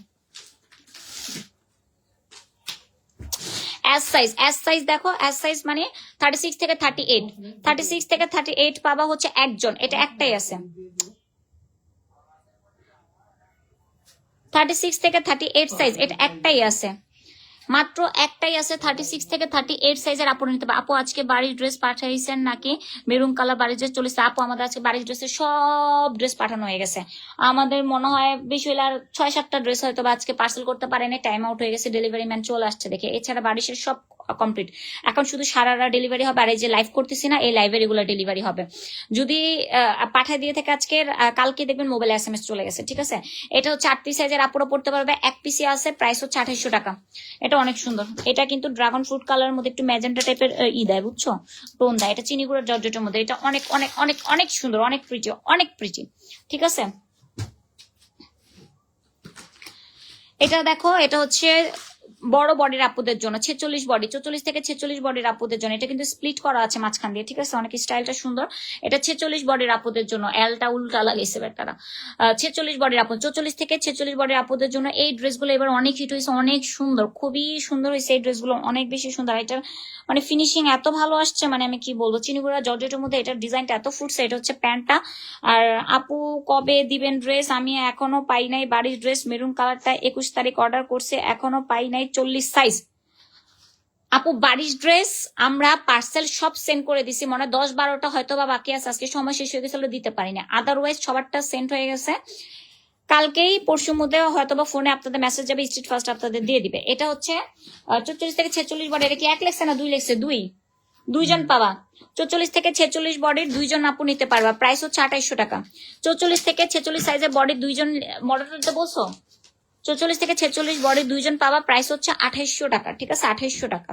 এস সাইজ দেখো, এস সাইজ মানে 36 থেকে 38, 36 থেকে 38 পাবা হচ্ছে একজন। এটা একটাই আছে, 36 থেকে 38 সাইজ, এটা একটাই আছে, মাত্র একটাই আছে। 36 থেকে 38 সাইজের আপু নিতে পারবে। আপু আজকে বাড়ির ড্রেস পাঠাইছেন নাকি? মেরুন কালার বাড়ির ড্রেস চলেছে আপু। আমাদের আজকে বাড়ির ড্রেসের সব ড্রেস পাঠানো হয়ে গেছে। আমাদের মনে হয় বেশি হলে আর 6-7টা ড্রেস হয়তো আজকে পার্সেল করতে পারেনি, টাইম আউট হয়ে গেছে, ডেলিভারি ম্যান চলে আসছে দেখে। এছাড়া বাড়ির সব কমপ্লিট। এখন শুধু সারারা ডেলিভারি হবে, আর এই যে লাইভ করতেছি না, এই লাইভের এগুলো ডেলিভারি হবে। যদি পাঠায় দিয়ে থাকে আজকে, কালকে দেখবেন মোবাইল SMS চলে গেছে, ঠিক আছে। এটা হচ্ছে 38 সাইজের আপুরা পড়তে পারবে, এক পিসি আছে, প্রাইস হচ্ছে 2800 টাকা। এটা অনেক সুন্দর। এটা কিন্তু ড্রাগন ফ্রুট কালারের মধ্যে একটু ম্যাজেন্টা টাইপের দেয়, বুঝছো, টোন দেয়। এটা চিনিগুড়ার জর্জেটের মধ্যে। এটা অনেক অনেক অনেক অনেক সুন্দর, অনেক প্রিটি, অনেক প্রিটি, ঠিক আছে। এটা দেখো, এটা হচ্ছে বড় বডির আপুদের জন্য 46 বডি, 44 থেকে 46 বডির আপুদের জন্য। এটা কিন্তু স্প্লিট করা আছে মাঝখান দিয়ে, ঠিক আছে, অনেক স্টাইলটা সুন্দর। এটা 46 বডির আপুদের জন্য, এলটা উল্টা লাগাইছে বেটারা। 46 বডির আপু, 44 থেকে 46 বডির আপুদের জন্য এই ড্রেসগুলো এবার অনেক হিট হয়েছে, অনেক সুন্দর, খুবই সুন্দর হয়েছে এই ড্রেসগুলো, অনেক বেশি সুন্দর। এটার মানে ফিনিশিং এত ভালো আসছে, মানে আমি কি বলবো, চিনিগুড়া জর্জেটের মধ্যে এটার ডিজাইনটা এত ফুটছে। এটা হচ্ছে প্যান্টটা। আর আপু কবে দিবেন ড্রেস? আমি এখনো পাই নাই বাড়ির ড্রেস, মেরুন কালারটা 21 তারিখ অর্ডার করছে, এখনো পাই নাই 40 সাইজ। আপু বাড়ির ড্রেস আমরা পার্সেল সব সেন্ড করে দিছি, মনে 10-12টা হয়তো বা বাকি আছে, আজকে সময় শেষ হয়ে গেছিল দিতে পারিনি, আদারওয়াইজ সবারটা সেন্ড হয়ে গেছে। কালকেই পরশুর মধ্যে হয়তো বা ফোনে আপনাদের মেসেজ যাবে, স্ট্রিট ফার্স্ট আপনাদের দিয়ে দিবে। এটা হচ্ছে 44 থেকে 46 বডি। এটা কি 1 লেখছে না 2 লেখছে? দুইজন পাবা। 44 থেকে 46 বডির 2জন আপু নিতে পারবা, প্রাইস হচ্ছে 2800 টাকা। 44 থেকে 46 সাইজের বডির 2জন মডেল নিতে বলছো, 44 থেকে 46 বডির 2জন পাবা, প্রাইস হচ্ছে 2800 টাকা, ঠিক আছে, 2800 টাকা।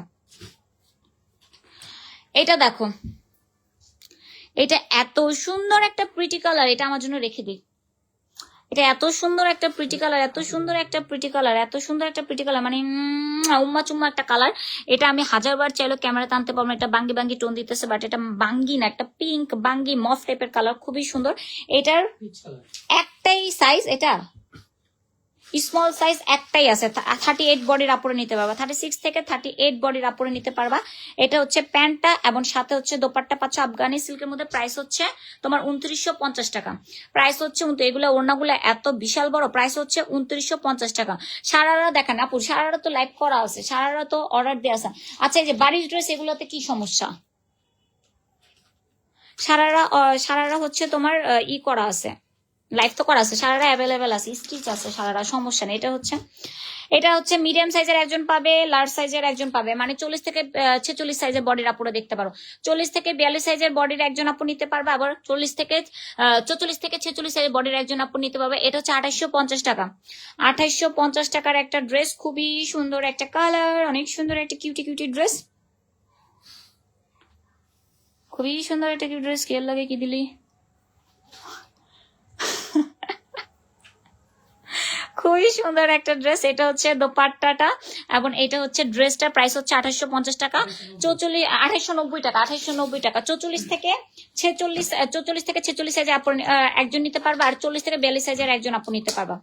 এটা দেখো, এটা এত সুন্দর একটা প্রিটি কালার, এটা আমার জন্য রেখে দিই। এটা এত সুন্দর একটা প্রিটি কালার, এত সুন্দর একটা প্রিটি কালার, এত সুন্দর একটা প্রিটি কালার, মানে উম্মা চুম্মা একটা কালার। এটা আমি 1000বার চাইলেও ক্যামেরাতে আনতে পারবো না। এটা বাঙ্গি বাঙ্গি টোন দিতেছে, বাট এটা বাঙ্গি না, একটা পিঙ্ক বাঙ্গি মফ টাইপের কালার, খুবই সুন্দর। এটার একটাই সাইজ, এটা স্মল সাইজ একটাই আছে, 38 বডির আপরে নিতে পারবা, 36 থেকে 38 বডির আপরে নিতে পারবা। এটা হচ্ছে প্যান্টটা এবং সাথে হচ্ছে দোপাট্টা পাচ্ছ আফগানি সিল্কের মধ্যে, প্রাইস হচ্ছে তোমার 2950 টাকা। প্রাইস হচ্ছে এগুলো ওড়নাগুলো এত বিশাল বড়, প্রাইস হচ্ছে 2950 টাকা। সারারা দেখেন আপু, সারারা তো লাইভ করা আছে, সারারা তো অর্ডার দেওয়া আছে। আচ্ছা এই যে বাড়ির ড্রেস, এগুলোতে কি সমস্যা? সারারা হচ্ছে তোমার করা আছে, লাইভ তো করা আছে, সারারা অ্যাভেলেবেল আছে, স্টিচ আছে, সারারা সমস্যা নেই। এটা হচ্ছে মিডিয়াম সাইজের একজন পাবে, লার্জ সাইজের একজন পাবে, মানে 40 থেকে 46 সাইজের বডির আপুরা দেখতে পারো। 40 থেকে 42 সাইজের বডির একজন আপু নিতে পারবে, আবার 44 থেকে 46 সাইজের বডির একজন আপু নিতে পারবে। এটা হচ্ছে 2850 টাকা। 2850 টাকার একটা ড্রেস, খুবই সুন্দর একটা কালার, অনেক সুন্দর একটা কিউটি কিউটি ড্রেস, খুবই সুন্দর একটা কিউটি ড্রেস। কেয়ার লাগে কি দিলি, খুবই সুন্দর একটা ড্রেস। এটা হচ্ছে দোপাট্টাটা এবং এটা হচ্ছে ড্রেসটা, প্রাইস হচ্ছে 2850 টাকা। 2890 টাকা, 2890 টাকা। 44 থেকে 46 সাইজের আপু একজন নিতে পারবা, আর 40 থেকে 42 সাইজের একজন আপু নিতে পারবা।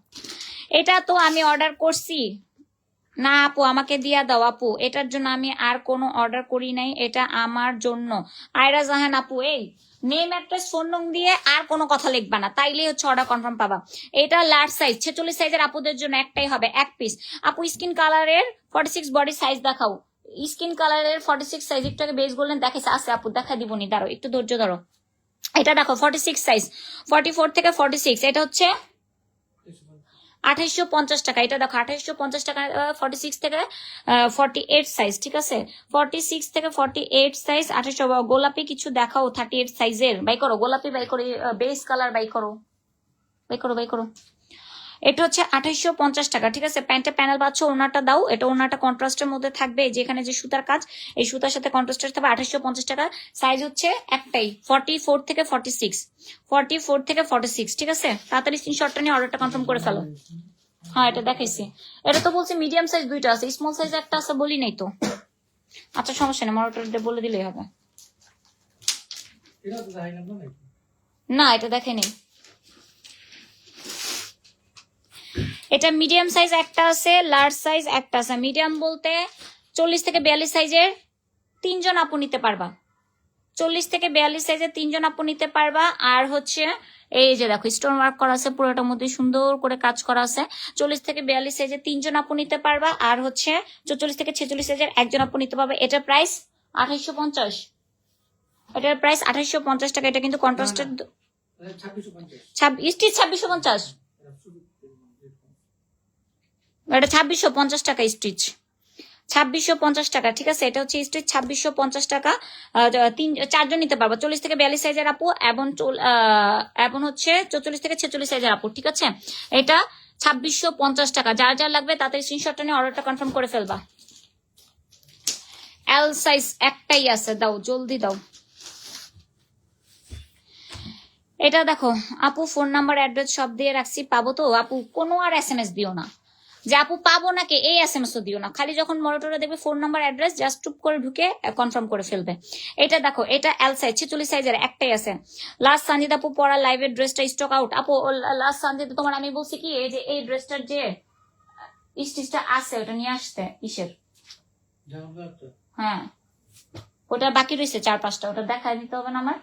এটা তো আমি অর্ডার করছি না আপু, আমাকে দিয়া দাও আপু, এটার জন্য আমি আর কোনো অর্ডার করি নাই, এটা আমার জন্য। আয়রা জাহান আপু, এই নেম অ্যাড্রেস ফোন নং দিয়ে আর কোনো কথা লিখবা না, তাইলেই হচ্ছে অর্ডার কনফার্ম পাবা। এটা লার্জ সাইজ, 46 সাইজের আপুদের জন্য একটাই হবে, এক পিস। আপু স্কিন কালারের 46 বডি সাইজ দেখাও, স্কিন কালারের 46 সাইজ একটু আগে বেস গোল্ডেন দেখাইছে, আছে আপু দেখা দিবনি, দাঁড়ো একটু ধৈর্য ধরো। এটা দেখো 46 সাইজ, 44 থেকে 46, এটা হচ্ছে 2850 টাকা। এটা দেখো 2850 টাকা, 46 থেকে 48 সাইজ, ঠিক আছে, 46 থেকে 48 সাইজ 2800। গোলাপি কিছু দেখাও 38 সাইজের, বাই করো গোলাপি, বাই করো বেস কালার, বাই করো। এটা হচ্ছে 2850 টাকা, ঠিক আছে। প্যান্টে প্যানেল পাচ্ছ, ওনাটা দাও, এটা ওনাটা কন্ট্রাস্টের মধ্যে থাকবে, যেখানে যে সুতার কাজ, এই সুতার সাথে কন্ট্রাস্টের থাকবে। 2850 টাকা। সাইজ হচ্ছে একটাই, 44 থেকে 46, 44 থেকে 46, ঠিক আছে। তাড়াতাড়ি স্ক্রিনশটটা নিয়ে অর্ডারটা কনফার্ম করে ফেলো। হ্যাঁ এটা দেখাইছি, এটা তো বলছি মিডিয়াম সাইজ 2টা আছে, স্মল সাইজ একটা আছে, বলি নাই তো। আচ্ছা সমস্যা নেই, মডেলটা বলে দিলেই হবে। না এটা দেখেনি, এটা মিডিয়াম সাইজ একটা আছে, লার্জ সাইজ একটা আছে। মিডিয়াম বলতে 40 থেকে 42 সাইজের 3জন আপু নিতে পারবা, 40 থেকে 42 সাইজের 3জন আপু নিতে পারবা। আর হচ্ছে এই যে দেখো স্টোন ওয়ার্ক করা আছে, পুরোটার মধ্যে সুন্দর করে কাজ করা আছে। 40 থেকে 42 সাইজের 3জন আপু নিতে পারবা, আর হচ্ছে 44 থেকে 46 সাইজের একজন আপু নিতে পারবে। এটার প্রাইস 2850, এটার প্রাইস 2850 টাকা। এটা কিন্তু কন্ট্রাস্টেড, 2650, এটা 2650 টাকা স্টিচ, 2650 টাকা, ঠিক আছে। এটা হচ্ছে স্টিচ 2650 টাকা। 4জন নিতে পারবো, 40 থেকে 42 সাইজের আপু এবং হচ্ছে 44 থেকে 46 সাইজের আপু, ঠিক আছে। এটা 2650 টাকা। যার যার লাগবে তাদের স্ক্রিনশটটা নিয়ে অর্ডারটা কনফার্ম করে ফেলবা। এল সাইজ একটাই আছে, দাও জলদি দাও। এটা দেখো আপু, ফোন নাম্বার অ্যাড্রেস সব দিয়ে রাখছি, পাবো তো আপু? কোনো আর SMS দিও না, যে আপু পাবো নাকি এই এসএমএস ও দিও না, খালি যখন মনিটরে দেবে ফোন নাম্বার অ্যাড্রেস জাস্ট টুপ করে ঢুকে কনফার্ম করে ফেলবে। এটা দেখো, এটা এল সাইজ 46 সাইজের একটাই আছে। লাস্ট সঞ্জিত আপু পরা লাইভের ড্রেসটা স্টক আউট। আপু লাস্ট সঞ্জিত তোমার আমি বলছি কি এই যে এই ড্রেসটার যে স্টিচটা আছে ওটা নিয়ে আসতে ইসের, হ্যাঁ ওটা বাকি রয়েছে 4-5টা, ওটা দেখায় দিতে হবে না আমার,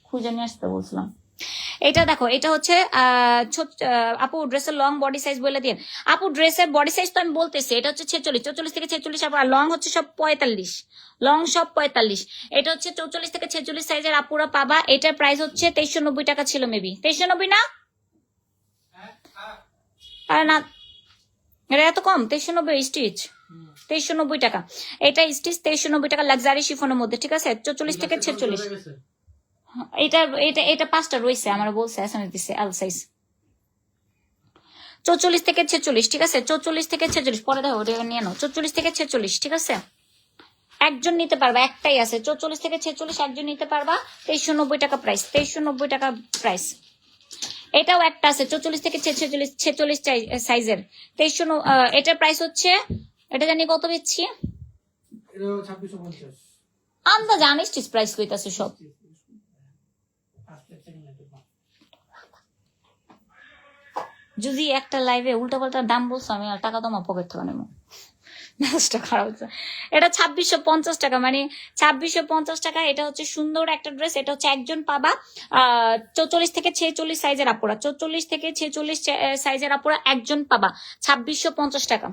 খুঁজে নিয়ে আসতে বলছিলাম। এটা দেখো, এটা হচ্ছে আপু ড্রেসের লং বডি সাইজ বলে দিন। আপু ড্রেসের বডি সাইজ তো আমি বলতেছি, এটা হচ্ছে 44 থেকে 46, আর লং হচ্ছে সব 45, লং সব 45। এটা হচ্ছে 44 থেকে 46 সাইজের আপুরা পাবা। এটার প্রাইস হচ্ছে 2390 টাকা ছিল, মেবি 2390 না, আর না এটা এত কম, 2390 স্টিচ, 2390 টাকা। এটা স্টিচ 2390 টাকা, লাক্সারি শিফনের মধ্যে, ঠিক আছে। 44 থেকে 46, এটা এটা এটা 5টা রয়েছে, আমার বলছে এসএমএস দিছে এল সাইজ। 44 থেকে 46, ঠিক আছে, 44 থেকে 46 পরে দেখো ওটা নিয়ে নাও। 44 থেকে 46, ঠিক আছে, একজন নিতে পারবা, একটাই আছে 44 থেকে 46, একজন নিতে পারবা। 2390 টাকা প্রাইস, 2390 টাকা প্রাইস। এটাও একটা আছে 44 থেকে 46 সাইজের 2300, এটার প্রাইস হচ্ছে, এটা জানি কত দিচ্ছি আন্দাজ, আনস্টিচ প্রাইস কইতাছে সব। যদি একটা লাইভে উল্টা পাল্টা দাম বলছো আমি আর টাকা তোমার পকেট থেকে নেবো, মেজাজটা খারাপ হচ্ছে। এটা 2650 টাকা, মানে 2650 টাকা। এটা হচ্ছে সুন্দর একটা ড্রেস, এটা হচ্ছে একজন পাবা। 44 থেকে 46 সাইজের আপুরা, 44 থেকে 46 সাইজের আপুরা একজন পাবা, 2650 টাকা।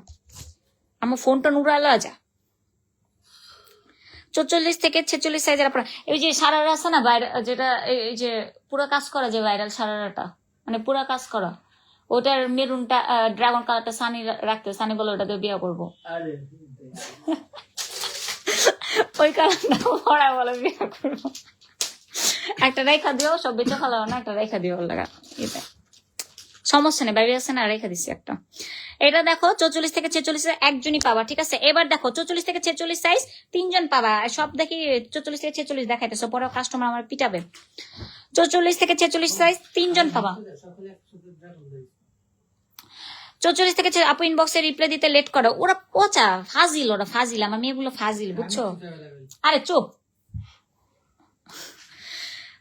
আমার ফোনটা নুরালো যা। 44 থেকে 46 সাইজের আপুরা, এই যে সারারা আছে না ভাইরাল, যেটা এই যে পুরো কাজ করা, যে ভাইরাল সারারাটা, মানে পুরো কাজ করা, ওটার মেরুনটা ড্রাগন কালারটা সানি রাখতে, সানি বলে ওটা দিয়ে বিয়ে করবো, ওই কালারটা পরা বলে বিয়ে করবো। একটা রেখা দিও, সব বেঁচে ফেলাও না, একটা রেখা দিও লাগা, সমস্যা নেই, বাইরে আছে না, রেখা দিচ্ছি একটা। এটা দেখো 44 থেকে 46 একজনই পাবা, ঠিক আছে। এবার দেখো 44 থেকে 46 সাইজ 3জন পাবা, সব দেখি 44 থেকে 46 দেখাইতেছো, পরে কাস্টমার আমার পিটাবে। 44 থেকে 46 সাইজ 3জন পাবা। 44 থেকে আপু ইনবক্সে রিপ্লাই দিতে লেট করো, ওরা পচা ফাজিল, ওরা ফাজিল, আমার মেয়েগুলো ফাজিল, বুঝছো। আরে চুপ,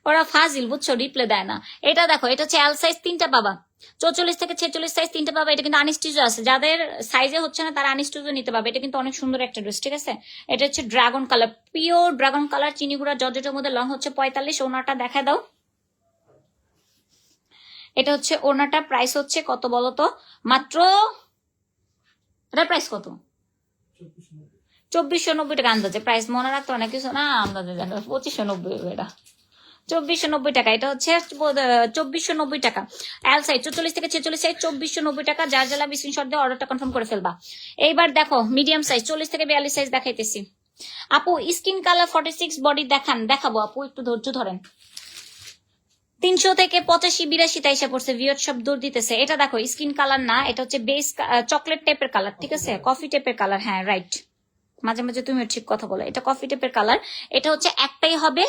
ওরা ফাজিল, বুঝছো, রিপ্লাই দেয় না। এটা দেখো, এটা হচ্ছে এল সাইজ 3টা পাবা। 44 থেকে 46 সাইজ 3টা পাবা। এটা কিন্তু আনস্টিচও আছে, যাদের সাইজে হচ্ছে না তারা আনস্টিচও নিতে পারবে। এটা কিন্তু অনেক সুন্দর একটা ড্রেস, ঠিক আছে। এটা হচ্ছে dragon colour, pure dragon colour, চিনিগুড়া জর্জেটের মধ্যে, লং হচ্ছে 45। ওনাটা দেখা দাও, এটা হচ্ছে ওনাটা। প্রাইস হচ্ছে কত বলো তো, মাত্র, এটার প্রাইস কত, 2490 টাকা আন্দাজে। প্রাইস মনে রাখতে অনেক কিছু না, আন্দাজে দেখো 2590, এটা 2490 টাকা। এটা হচ্ছে 2490 টাকা এল সাইজ, 44 থেকে 46 সাইজ 2490 টাকা। যার জ্বালা স্ক্রিনশট দিয়ে অর্ডারটা কনফার্ম করে ফেলবা। এইবার দেখো মিডিয়াম সাইজ 40 থেকে 42 সাইজ দেখাইতেছি। আপু স্কিন কালার 46 বডি দেখাবো আপু, একটু ধৈর্য ধরেন। 300 থেকে 85-82 এসে পড়ছে, ভিউয়ার সব দূর দিতেছে। এটা দেখো স্কিন কালার না, এটা হচ্ছে বেস চকলেট টাইপের কালার, ঠিক আছে, কফি টাইপের কালার, হ্যাঁ রাইট, মাঝে মাঝে তুমি ঠিক কথা বলো। এটা কফি টাইপের কালার। এটা হচ্ছে একটাই হবে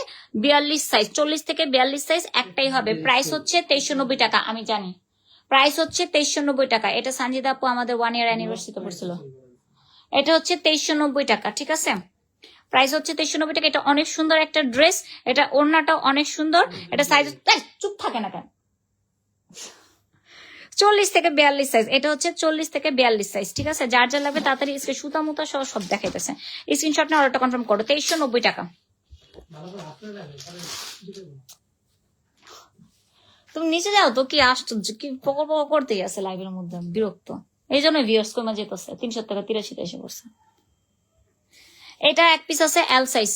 42 সাইজ, 40 থেকে 42 সাইজ একটাই হবে। প্রাইস হচ্ছে 2390 টাকা, আমি জানি প্রাইস হচ্ছে 2390 টাকা। এটা সঞ্জিদা আপু আমাদের 1 ইয়ার অ্যানিভার্সারিতে পড়ছিল। এটা হচ্ছে 2390 টাকা, ঠিক আছে, প্রাইস হচ্ছে 2390 টাকা। এটা অনেক সুন্দর একটা ড্রেস, এটা ওড়নাটাও অনেক সুন্দর। এটা সাইজ চুপ থাকে না কেন, 40 থেকে 42 সাইজ, এটা হচ্ছে 40 থেকে 42 সাইজ, ঠিক আছে। যার যা লাগবে তাড়াতাড়ি সুতা মুতা সহ সব দেখাইতেছে, স্ক্রিনশট নিয়ে অর্ডারটা কনফার্ম করো। 2390 টাকা। তুমি নিচে যাও তো, কি আশ্চর্য, কি পকর পকর করতেই আছে লাইভের মধ্যে, বিরক্ত। এই জন্য ভিউয়ার্স কমে যেতেছে, 300 থেকে 83 এসে পড়ছে। এটা এক পিস আছে এল সাইজ,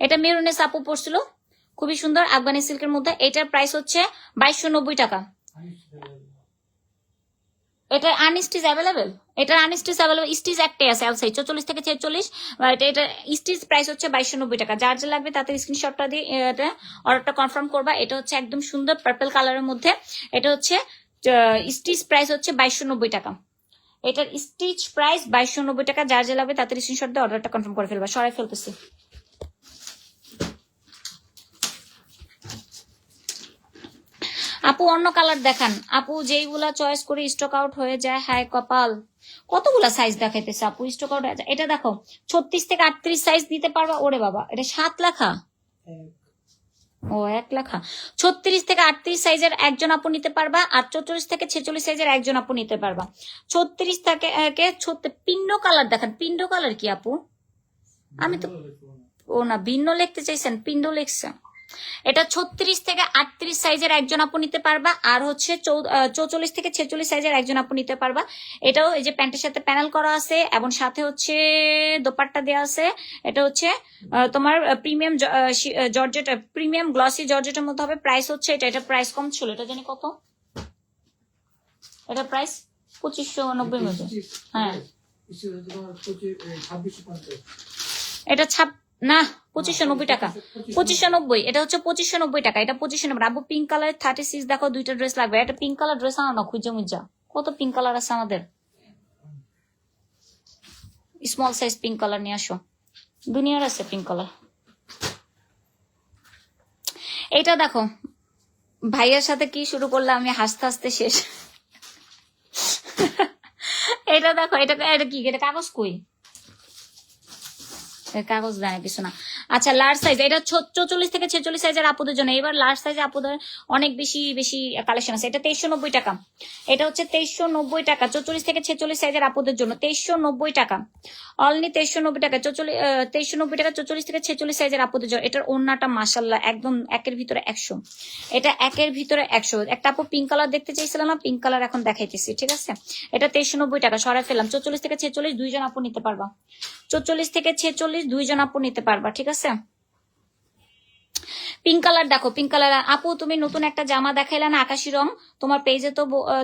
এটা মেরুনে আপু পড়ছিল, খুবই সুন্দর আফগানি সিল্কের মধ্যে। এটার প্রাইস হচ্ছে 2290 টাকা। এটা আনস্টিচ অ্যাভেলেবেল, এটার আনস্টিচ অ্যাভেলেবেল, স্টিচ একটাই আছে এল সাইজ 44 থেকে 46। এটা স্টিচ প্রাইস হচ্ছে 2290 টাকা। যার যা লাগবে তাতে স্ক্রিনশটটা দিয়ে অর্ডারটা কনফার্ম করবা। এটা হচ্ছে একদম সুন্দর পার্পল কালারের মধ্যে। এটা হচ্ছে স্টিচ প্রাইস হচ্ছে 2290 টাকা। এটার স্টিচ প্রাইস 2290 টাকা। যার যা লাগবে তাতে স্ক্রিনশট দিয়ে অর্ডারটা কনফার্ম করে ফেলবা। সরাই ফেলতেছি। আপু অন্য কালার দেখান আপু, যেইগুলা চয়েস করে স্টক আউট হয়ে যায়, হায় কপাল। কতগুলা সাইজ দেখাইতেছে আপু স্টক আউট। এটা দেখো 36 থেকে 38 সাইজ দিতে পারবা। ওরে বাবা, এটা 7 লেখা। ও 1 লেখা। 36 থেকে 38 সাইজের একজন আপু নিতে পারবা, আর 44 থেকে 46 সাইজের একজন আপু নিতে পারবা। 36 থেকে পিণ্ড কালার দেখান। পিণ্ড কালার কি আপু? আমি তো ও না, ভিন্ন লিখতে চাইছেন, পিণ্ড লিখছেন। এটা 36 থেকে 38 সাইজের একজন আপু নিতে পারবা, আর হচ্ছে 44 থেকে 46 সাইজের একজন আপু নিতে পারবা। এটাও এই যে প্যান্টের সাথে প্যানেল করা আছে এবং সাথে হচ্ছে দোপাট্টা দেওয়া আছে। এটা হচ্ছে তোমার প্রিমিয়াম জর্জেট, প্রিমিয়াম গ্লসি জর্জেটের মধ্যে হবে। প্রাইস হচ্ছে এটা প্রাইস কম ছিল, এটা জানি কত, এটা প্রাইস 2590 মধ্যে। হ্যাঁ এটা না 2590 টাকা, 2590। এটা হচ্ছে 2590 টাকা, এটা 2590। আবু পিঙ্ক কালার 36 দেখো, দুইটা ড্রেস লাগবে। এটা পিঙ্ক কালার ড্রেস আনো না, খুঁজে মুজা। কত পিঙ্ক কালার আছে আমাদের, স্মল সাইজ পিঙ্ক কালার নিয়ে আসো, দুনিয়ার আছে পিঙ্ক কালার। এটা দেখো, ভাইয়ার সাথে কি শুরু করলাম আমি, হাসতে হাসতে শেষ। এটা দেখো, এটা কি, এটা কাগজ কই, কাগজ দেয় কিছু না। আচ্ছা লার্জ সাইজ, এটা 44 থেকে 46 সাইজের আপুদের জন্য। এবার লার্জ সাইজে আপুদের অনেক বেশি বেশি কালেকশন আছে। এটা 2390 টাকা, এটা হচ্ছে 2390 টাকা। 44 থেকে 46 সাইজের আপুদের জন্য 2390 টাকা, অনলি 2390 টাকা। 2390 টাকা 44 থেকে 46 সাইজের আপুদের জন্য। এটার ওড়নাটা মাশাআল্লাহ একদম একের ভিতরে 100, এটা একের ভিতরে 100। একটা আপু পিঙ্ক কালার দেখতে চাইছিলাম না, পিঙ্ক কালার এখন দেখাইতেছি, ঠিক আছে। এটা 2390 টাকা, সরাই ফেলাম। 44 থেকে 46 দুইজন আপু নিতে পারবা, 44 থেকে 46 দুইজন আপু নিতে পারবা, ঠিক আছে। পিঙ্ক কালার দেখো, পিঙ্ক কালার। আপু তুমি নতুন একটা জামা দেখাইলা না আকাশি রং, তোমার পেজে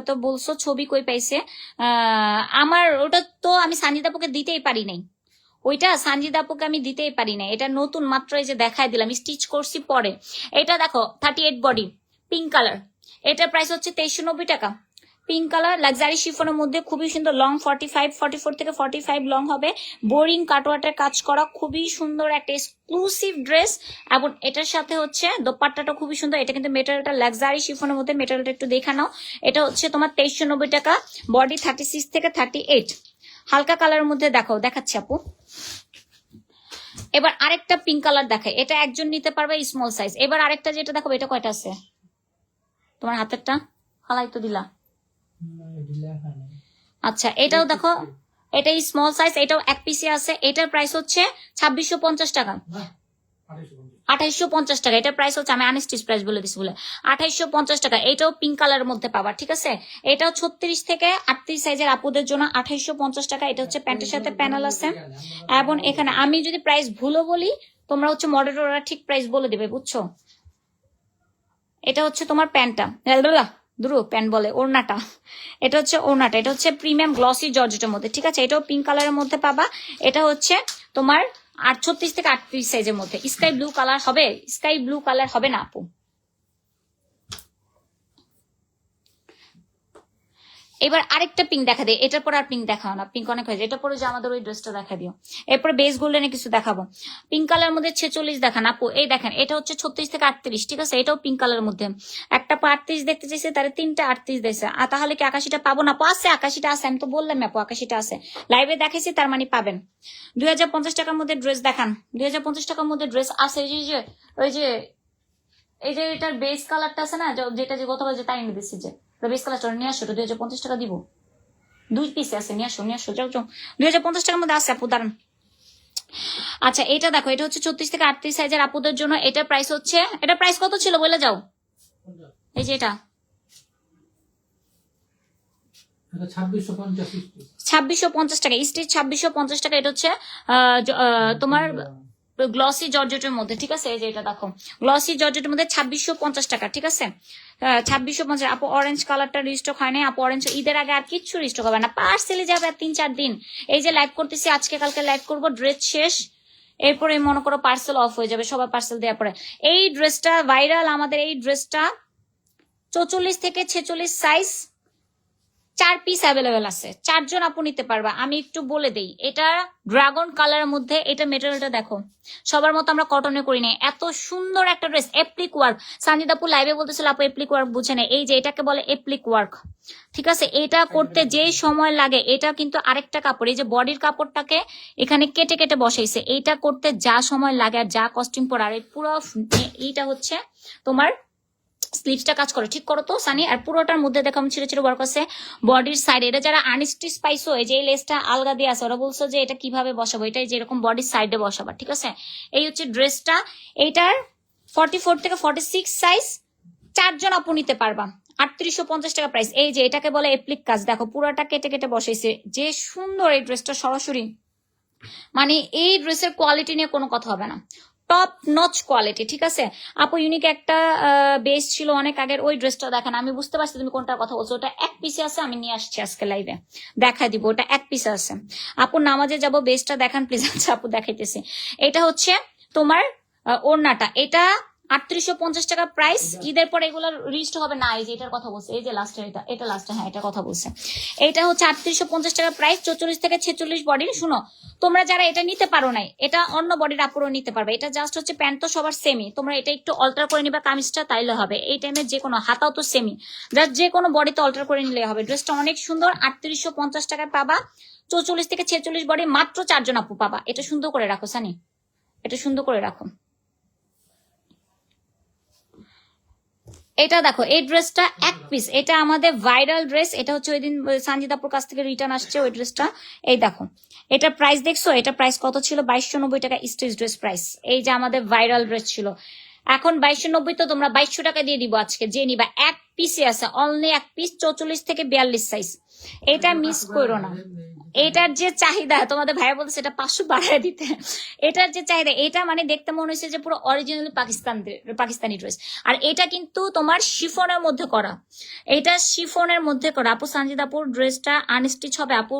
তো বলছো ছবি কই পাইছে। আমার ওটা তো আমি সানজিদা আপুকে দিতেই পারি নাই, ওইটা সানজিদা আপুকে আমি দিতেই পারি নাই। এটা নতুন মাত্র এই যে দেখাই দিলাম, স্টিচ করছি পরে। এটা দেখো 38 বডি, পিঙ্ক কালার। এটার প্রাইস হচ্ছে 2390 টাকা। পিঙ্ক কালার লাক্সারি শিফনের মধ্যে খুবই সুন্দর, লং 44 থেকে 45 লং হবে। বোরিং কাটওয়ার্টের কাজ করা, খুবই সুন্দর একটা এক্সক্লুসিভ ড্রেস। এবং এটার সাথে হচ্ছে দোপাট্টাটা খুবই সুন্দর। এটা কিন্তু মেটেরিয়ালটা লাক্সারি শিফনের মধ্যে, মেটেরিয়ালটা একটু দেখে নাও। এটা হচ্ছে তোমার 2390 টাকা, বডি 36 থেকে 38, হালকা কালারের মধ্যে দেখাচ্ছি আপু। এবার আরেকটা পিঙ্ক কালার দেখাই, এটা একজন নিতে পারবে স্মল সাইজ। এবার আরেকটা যেটা দেখো, এটা কয়টা আছে তোমার হাতেরটা, হালাই তো দিলা। আচ্ছা এটাও দেখো, এটা স্মল সাইজ, এটাও এক পিসে আছে। এটার প্রাইস হচ্ছে 2650 টাকা, 2850 টাকা। এটার প্রাইস হচ্ছে, আমি আনস্টিচ প্রাইস বলে দিচ্ছি বলে, 2850 টাকা। এটাও পিঙ্ক কালারের মধ্যে পাবা, ঠিক আছে। এটাও 36 থেকে 38 সাইজের আপুদের জন্য 2850 টাকা। এটা হচ্ছে প্যান্টের সাথে প্যানেল আছে। এবং এখানে আমি যদি প্রাইস ভুলও বলি, তোমরা হচ্ছে মডারেটররা ঠিক প্রাইস বলে দিবে, বুঝছো। এটা হচ্ছে তোমার প্যান্টটা, প্যান্ট বলে, ওড়নাটা। এটা হচ্ছে ওড়নাটা, এটা হচ্ছে প্রিমিয়াম গ্লসি জর্জেটের মধ্যে, ঠিক আছে। এটাও পিঙ্ক কালারের মধ্যে পাবা। এটা হচ্ছে তোমার 38 থেকে 38 সাইজের মধ্যে। স্কাই ব্লু কালার হবে, স্কাই ব্লু কালার হবে না আপু। এবার আরেকটা পিঙ্ক দেখা দেয়, এটার পর আর পিঙ্ক দেখাও না, পিঙ্ক অনেক হয়েছে। এটা পরে যে আমাদের ওই ড্রেসটা দেখা দিও। এরপরে বেস গোল্ডেনে কিছু দেখাবো। পিঙ্ক কালার মধ্যে 46 দেখান আপু, এই দেখেন। এটা হচ্ছে 36 থেকে 38, ঠিক আছে। এটাও পিঙ্ক কালারের মধ্যে। একটা 38 দেখতে চাইছে, তাহলে 3টা 38 দিয়েছে। আর তাহলে কি 81টা পাবো না? আছে, 81টা আছে, আমি তো বললাম আপু 81টা আছে, লাইভে দেখাইছি, তার মানে পাবেন। 2050 টাকার মধ্যে ড্রেস দেখান, 2050 টাকার মধ্যে ড্রেস আছে। ওই যে এই যে এটার বেস কালারটা আছে না, যেটা যে গতকাল যে তাই এনে দিচ্ছি, যে বেস কালারটা নিয়ে আসো, 2050 টাকা দিব। 2 পিস আছে, নিয়ে আসো যাও 2050 টাকার মধ্যে আছে আপু, দাঁড়ান। আচ্ছা এটা দেখো, এটা হচ্ছে 36 থেকে 38 সাইজের আপুদের জন্য। এটার প্রাইস হচ্ছে, এটা প্রাইস কত ছিল বলে যাও। এই যে এটা 2650 টাকা, স্টিচ 2650 টাকা। এটা হচ্ছে তোমার গ্লসি জর্জেটের মধ্যে, ঠিক আছে। এই যে এটা দেখো, গ্লসি জর্জেটের মধ্যে 2650 টাকা, ঠিক আছে। 2650। আপু অরেঞ্জ কালারটা রিস্টক হয় না আপু, অরেঞ্জ ঈদের আগে আর কিচ্ছু রিস্টক হবে না, পার্সেলে যাবে আর 3-4 দিন। এই যে লাইভ করতেছি, আজকে কালকে লাইভ করবো, ড্রেস শেষ, এরপরে মনে করো পার্সেল অফ হয়ে যাবে, সবার পার্সেল দেওয়ার পরে। এই ড্রেসটা ভাইরাল, আমাদের এই ড্রেসটা 44 থেকে 46 সাইজ, 4 পিস অ্যাভেলেবেল আছে, 4 জন আপু নিতে পারবা। আমি একটু বলে দেই, এটা ড্রাগন কালারের মধ্যে, এটা মেটেরিয়ালটা দেখো, সবার মতো আমরা কটনে করি নাই, এত সুন্দর একটা ড্রেস। এপ্লিক ওয়ার্ক, সানজিদ আপু লাইভে বলতেছিল আপু এপ্লিক ওয়ার্ক বুঝে নেই, এই যে এটাকে বলে এপ্লিক ওয়ার্ক, ঠিক আছে। এটা করতে যে সময় লাগে, এটা কিন্তু আরেকটা কাপড়, এই যে বডির কাপড়টাকে এখানে কেটে কেটে বসাইছে, এইটা করতে যা সময় লাগে আর যা কস্টিং পড়ে, আর এই পুরো এইটা হচ্ছে তোমার স্লিভসটা কাজ করে, ঠিক করো তো সানি। আর পুরোটার মধ্যে দেখো ছোট ছোট ওয়ার্ক আছে বডির সাইডে। এটা যারা আনস্টিচ পাইছো, এই যে এই লেসটা আলগা দিয়ে আছে, ওরা বলছো যে এটা কিভাবে বসাবো, এটা যেরকম বডির সাইডে বসাবা, ঠিক আছে। এই হচ্ছে ড্রেসটা, এইটার 44 থেকে 46 সাইজ, 4 জন আপু নিতে পারবা। 3850 টাকা প্রাইস। এই যে এটাকে বলে এপ্লিক কাজ, দেখো পুরোটা কেটে কেটে বসাইছে, যে সুন্দর এই ড্রেসটা সরাসরি, মানে এই ড্রেসের কোয়ালিটি নিয়ে কোনো কথা হবে না, টপ নচ কোয়ালিটি, ঠিক আছে। আপু ইউনিক একটা বেস ছিল অনেক আগের, ওই ড্রেসটা দেখেন, আমি বুঝতে পারছি তুমি কোনটার কথা বলছো, ওটা এক পিসে আছে, আমি নিয়ে আসছি আজকে লাইভে, দেখাই দিব, ওটা এক পিসে আছে। আপু নামাজে যাব, বেসটা দেখান প্লিজ। আচ্ছা আপু দেখাইতেছি। এটা হচ্ছে তোমার ওড়নাটা, এটা 3850 টাকা প্রাইস। ঈদের পর এগুলো রিস্ট হবে না, এই যে এটার কথা বলছে, এই যে লাস্টে এটা লাস্টে, হ্যাঁ এটার কথা বলছে। এটা হচ্ছে 3850 টাকা প্রাইস, 44 থেকে 46 বডির। শুনো, তোমরা যারা এটা নিতে পারো নাই, এটা অন্য বডির আপুরও নিতে পারবে, এটা জাস্ট হচ্ছে প্যান্ট তো সবার সেমি, তোমরা এটা একটু অল্টার করে নিবা কামিজটা, তাইলে হবে। এই টাইমে যে কোনো হাতাও তো সেমি, জাস্ট যে কোনো বডিতে অল্টার করে নিলে হবে। ড্রেসটা অনেক সুন্দর, 3850 টাকায় পাবা, 44 থেকে 46 বডি, মাত্র 4 জন আপু পাবা। এটা সুন্দর করে রাখো সানি, এটা সুন্দর করে রাখো। এটা দেখো, এই ড্রেসটা এক পিস, এটা আমাদের ভাইরাল ড্রেস, এটা হচ্ছে ওই দিন সানজিদ আপুর কাছ থেকে রিটার্ন আসছে ওই ড্রেসটা। এই দেখো, এটা প্রাইস দেখছো, এটা প্রাইস কত ছিল? 2290 টাকা স্টেজ ড্রেস প্রাইস। এই যে আমাদের ভাইরাল ড্রেস ছিল, এখন 2290, তো তোমরা 2200 টাকা দিয়ে দিব আজকে, যে নিবা। এক পিসে আছে, অনলি এক পিস, 44 থেকে 42 সাইজ, এটা মিস করো না। এটার যে চাহিদা, তোমাদের ভাইয়া বলছে এটা 500 বাড়ায় দিতে, এটার যে চাহিদা, এটা মানে দেখতে মনে হয়েছে যে পুরো অরিজিনাল পাকিস্তানি ড্রেস। আর এটা কিন্তু তোমার শিফনের মধ্যে করা, এটা শিফনের মধ্যে করা। আপু সানজিদ আপুর ড্রেসটা আনস্টিচ হবে? আপু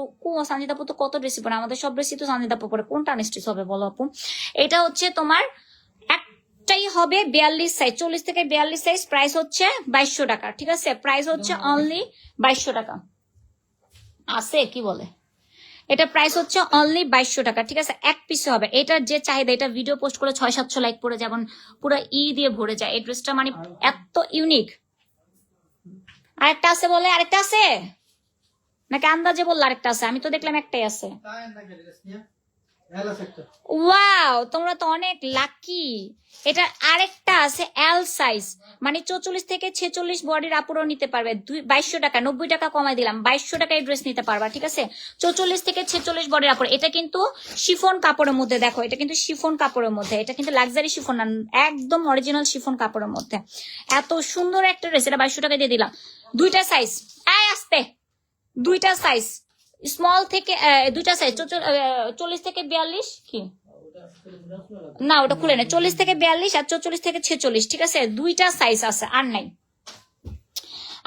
সানজিদ আপু তো কত ড্রেসই পরে, আমাদের সব ড্রেসই তো সানজিদ আপু পরে, কোনটা আনস্টিচ হবে বলো আপু? এটা হচ্ছে তোমার একটাই হবে 42 সাইজ, 40 থেকে 42 সাইজ, প্রাইস হচ্ছে 2200 টাকা, ঠিক আছে। প্রাইস হচ্ছে অনলি 2200 টাকা। আছে কি বলে, এটা প্রাইস হচ্ছে অনলি 2200 টাকা, ঠিক আছে। এক পিসে হবে। এটার যে চাহিদা, এটা ভিডিও পোস্ট করে 600-700 লাইক পড়ে, যেমন পুরো দিয়ে ভরে যায় এই ড্রেসটা, মানে এত ইউনিক। আরেকটা আছে বলে, আরেকটা আছে নাকি আন্দাজে বললো আরেকটা আছে? আমি তো দেখলাম একটাই আছে। ওয়াও, তোমরা তো অনেক লাকি। এটা আরেকটা আছে এল সাইজ, মানে 44 থেকে 46 বডির আপুরও নিতে পারবে। 2200 টাকা, 90 টাকা কমাই দিলাম, 2200 টাকায় ড্রেস নিতে পারবা, ঠিক আছে। 44 থেকে 46 বডির আপুর। এটা কিন্তু শিফন কাপড়ের মধ্যে, দেখো এটা কিন্তু শিফন কাপড়ের মধ্যে, এটা কিন্তু লাক্সারি শিফন না, একদম অরিজিনাল শিফন কাপড়ের মধ্যে। এত সুন্দর একটা ড্রেস, এটা 2200 টাকা দিয়ে দিলাম। দুইটা সাইজ, আসতে দুইটা সাইজ, স্মল থেকে দুইটা সাইজ, 40 থেকে 42, কি না ওটা খুলে না, 40 থেকে 42 আর 44 থেকে 46, ঠিক আছে। দুইটা সাইজ আছে, আর নাই।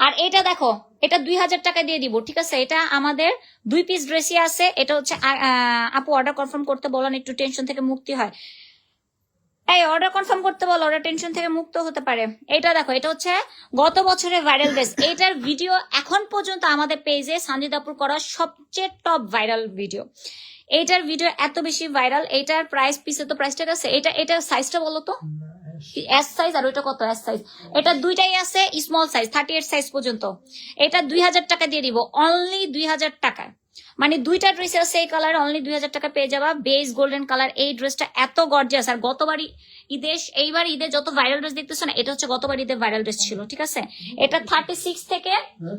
আর এটা দেখো, এটা 2000 টাকা দিয়ে দিব, ঠিক আছে। এটা আমাদের 2 পিস ড্রেসই আছে। এটা হচ্ছে আপু অর্ডার কনফার্ম করতে বলেন, একটু টেনশন থেকে মুক্তি হয়। এই অর্ডার কনফার্ম করতে বলো, ওরা টেনশন থেকে মুক্ত হতে পারে। এটা দেখো, এটা হচ্ছে গত বছরের ভাইরাল ড্রেস। এটার ভিডিও এখন পর্যন্ত আমাদের পেজে সানজিদ আপুর করা সবচেয়ে টপ ভাইরাল ভিডিও। এইটার ভিডিও এত বেশি ভাইরাল। এটার প্রাইস, পিসে তো প্রাইসটা আছে। এটা সাইজটা বলো তো, এস সাইজ, আর ওইটা কত? S size. এটা দুইটাই আছে, স্মল সাইজ 38 সাইজ পর্যন্ত। এটা 2000 টাকা দিয়ে দিব, অনলি 2000 টাকায়। মানে দুইটা ড্রেস আছে এই কালার, অনলি 2000 টাকা পেয়ে যাবা। Base golden colour. এই ড্রেসটা এত গর্জিয়াস। আর গতবারই এইবার ঈদে যত ভাইরাল ড্রেস দেখতেছো না, এটা হচ্ছে গতবার ঈদের ভাইরাল ড্রেস ছিল, ঠিক আছে। এটা 36 থেকে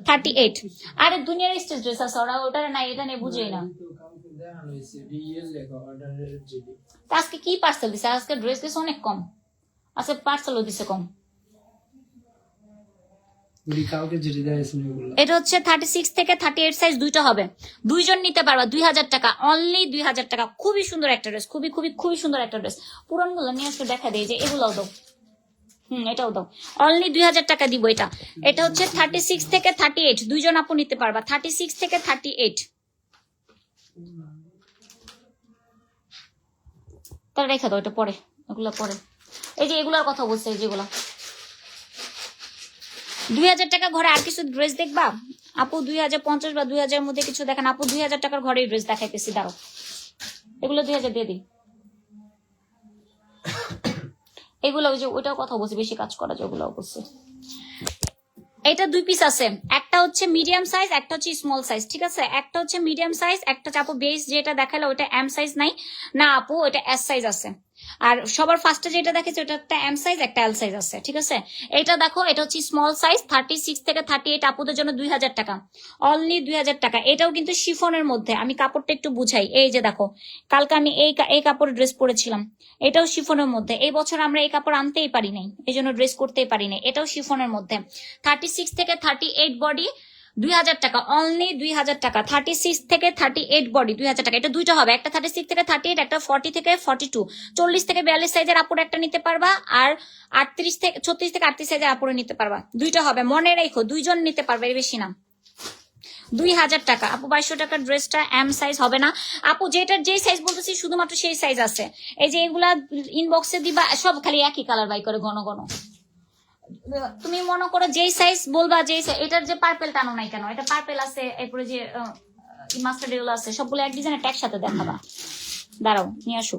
38। আরে দুনিয়ার স্টেজ ড্রেস আছে, ওরা ওটা নাই, এটা নেই, বুঝেই না। আজকে কি পার্সেল দিছে? আজকে ড্রেস দিছে অনেক কম, আজকে পার্সেলও দিছে কম। এটা হচ্ছে 36 থেকে 38 সাইজ, দুইটা হবে, দুইজন নিতে পারবা। 2000 টাকা, অনলি 2000 টাকা। খুবই সুন্দর একটা ড্রেস, খুবই খুবই খুবই সুন্দর একটা ড্রেস। পুরানগুলো নিয়ে আসলে দেখা দেয় যে এগুলোও দাও, এটাও দাও, অনলি 2000 টাকা দিব এটা। এটা হচ্ছে 36 থেকে 38, দুইজন আপু নিতে পারবা। 36 থেকে 38, তাহলে রেখে দাও, এটা পরে, এগুলো পরে। এই যে এগুলার কথা বলছে, যেগুলা 2000 টাকা। ঘরে আর কিছু ড্রেস দেখবা? আপু 2050 বা 2000 মধ্যে কিছু দেখেন। আপু 2000 টাকার ঘরের ড্রেস দেখাইতেছি, দাঁড়াও এগুলো 2000 দিয়ে দিই। এগুলো ওই যে ওইটাও কথা বলছি, বেশি কাজ করা যায় ওগুলো অবশ্যই। এটা 2 পিস আছে, একটা হচ্ছে মিডিয়াম সাইজ, একটা হচ্ছে স্মল সাইজ, ঠিক আছে? একটা হচ্ছে মিডিয়াম সাইজ, একটা হচ্ছে আপু বেস যেটা দেখালো ওটা এম সাইজ নাই না আপু, ওটা এস সাইজ আছে। আর সবার ফার্স্টে যেটা দেখেছি ওটা একটা এম সাইজ, একটা এল সাইজ আছে, ঠিক আছে? এটা দেখো, এটা হচ্ছে স্মল সাইজ 36 থেকে 38 আপুদের জন্য 2000 টাকা, অনলি 2000 টাকা। এটাও কিন্তু শিফনের মধ্যে, আমি কাপড়টা একটু বুঝাই। এই যে দেখো, কালকে আমি এই কাপড়ের ড্রেস পরেছিলাম, এটাও শিফনের মধ্যে। এই বছর আমরা এই কাপড় আনতেই পারি নাই, এই জন্য ড্রেস করতেই পারি নাই। এটাও শিফনের মধ্যে, 36 থেকে 38 বডি 2000 টাকা, অনলি 2000 টাকা। 36 থেকে 38 বডি 2000 টাকা। এটা দুইটা হবে, একটা 36 থেকে 38, একটা 40 থেকে 42। 40 থেকে 42 সাইজের আপুর একটা নিতে পারবা, আর 36 থেকে 38 সাইজের আপুরে নিতে পারবা, দুইটা হবে। মনে রেখো, দুইজন নিতে পারবে, এর বেশি না। 2000 টাকা। আপু 2200 টাকার ড্রেসটা এম সাইজ হবে না আপু, যেটার যেই সাইজ বলতেছি শুধুমাত্র সেই সাইজ আছে। এই যে এগুলা ইনবক্সে দিবা, সব খালি একই কালার বাই করে ঘন ঘন। তুমি মনে করো যেই সাইজ বলবা, যেই সাইজ। এটার যে পার্পেল টানো নাই কেন? এটা পার্পেল আছে, এরপরে যে মাস্টার্ড এগুলো আছে, সবগুলো এক ডিজাইনের ট্যাগ সাথে দেখাবা। দাঁড়াও নিয়ে আসো।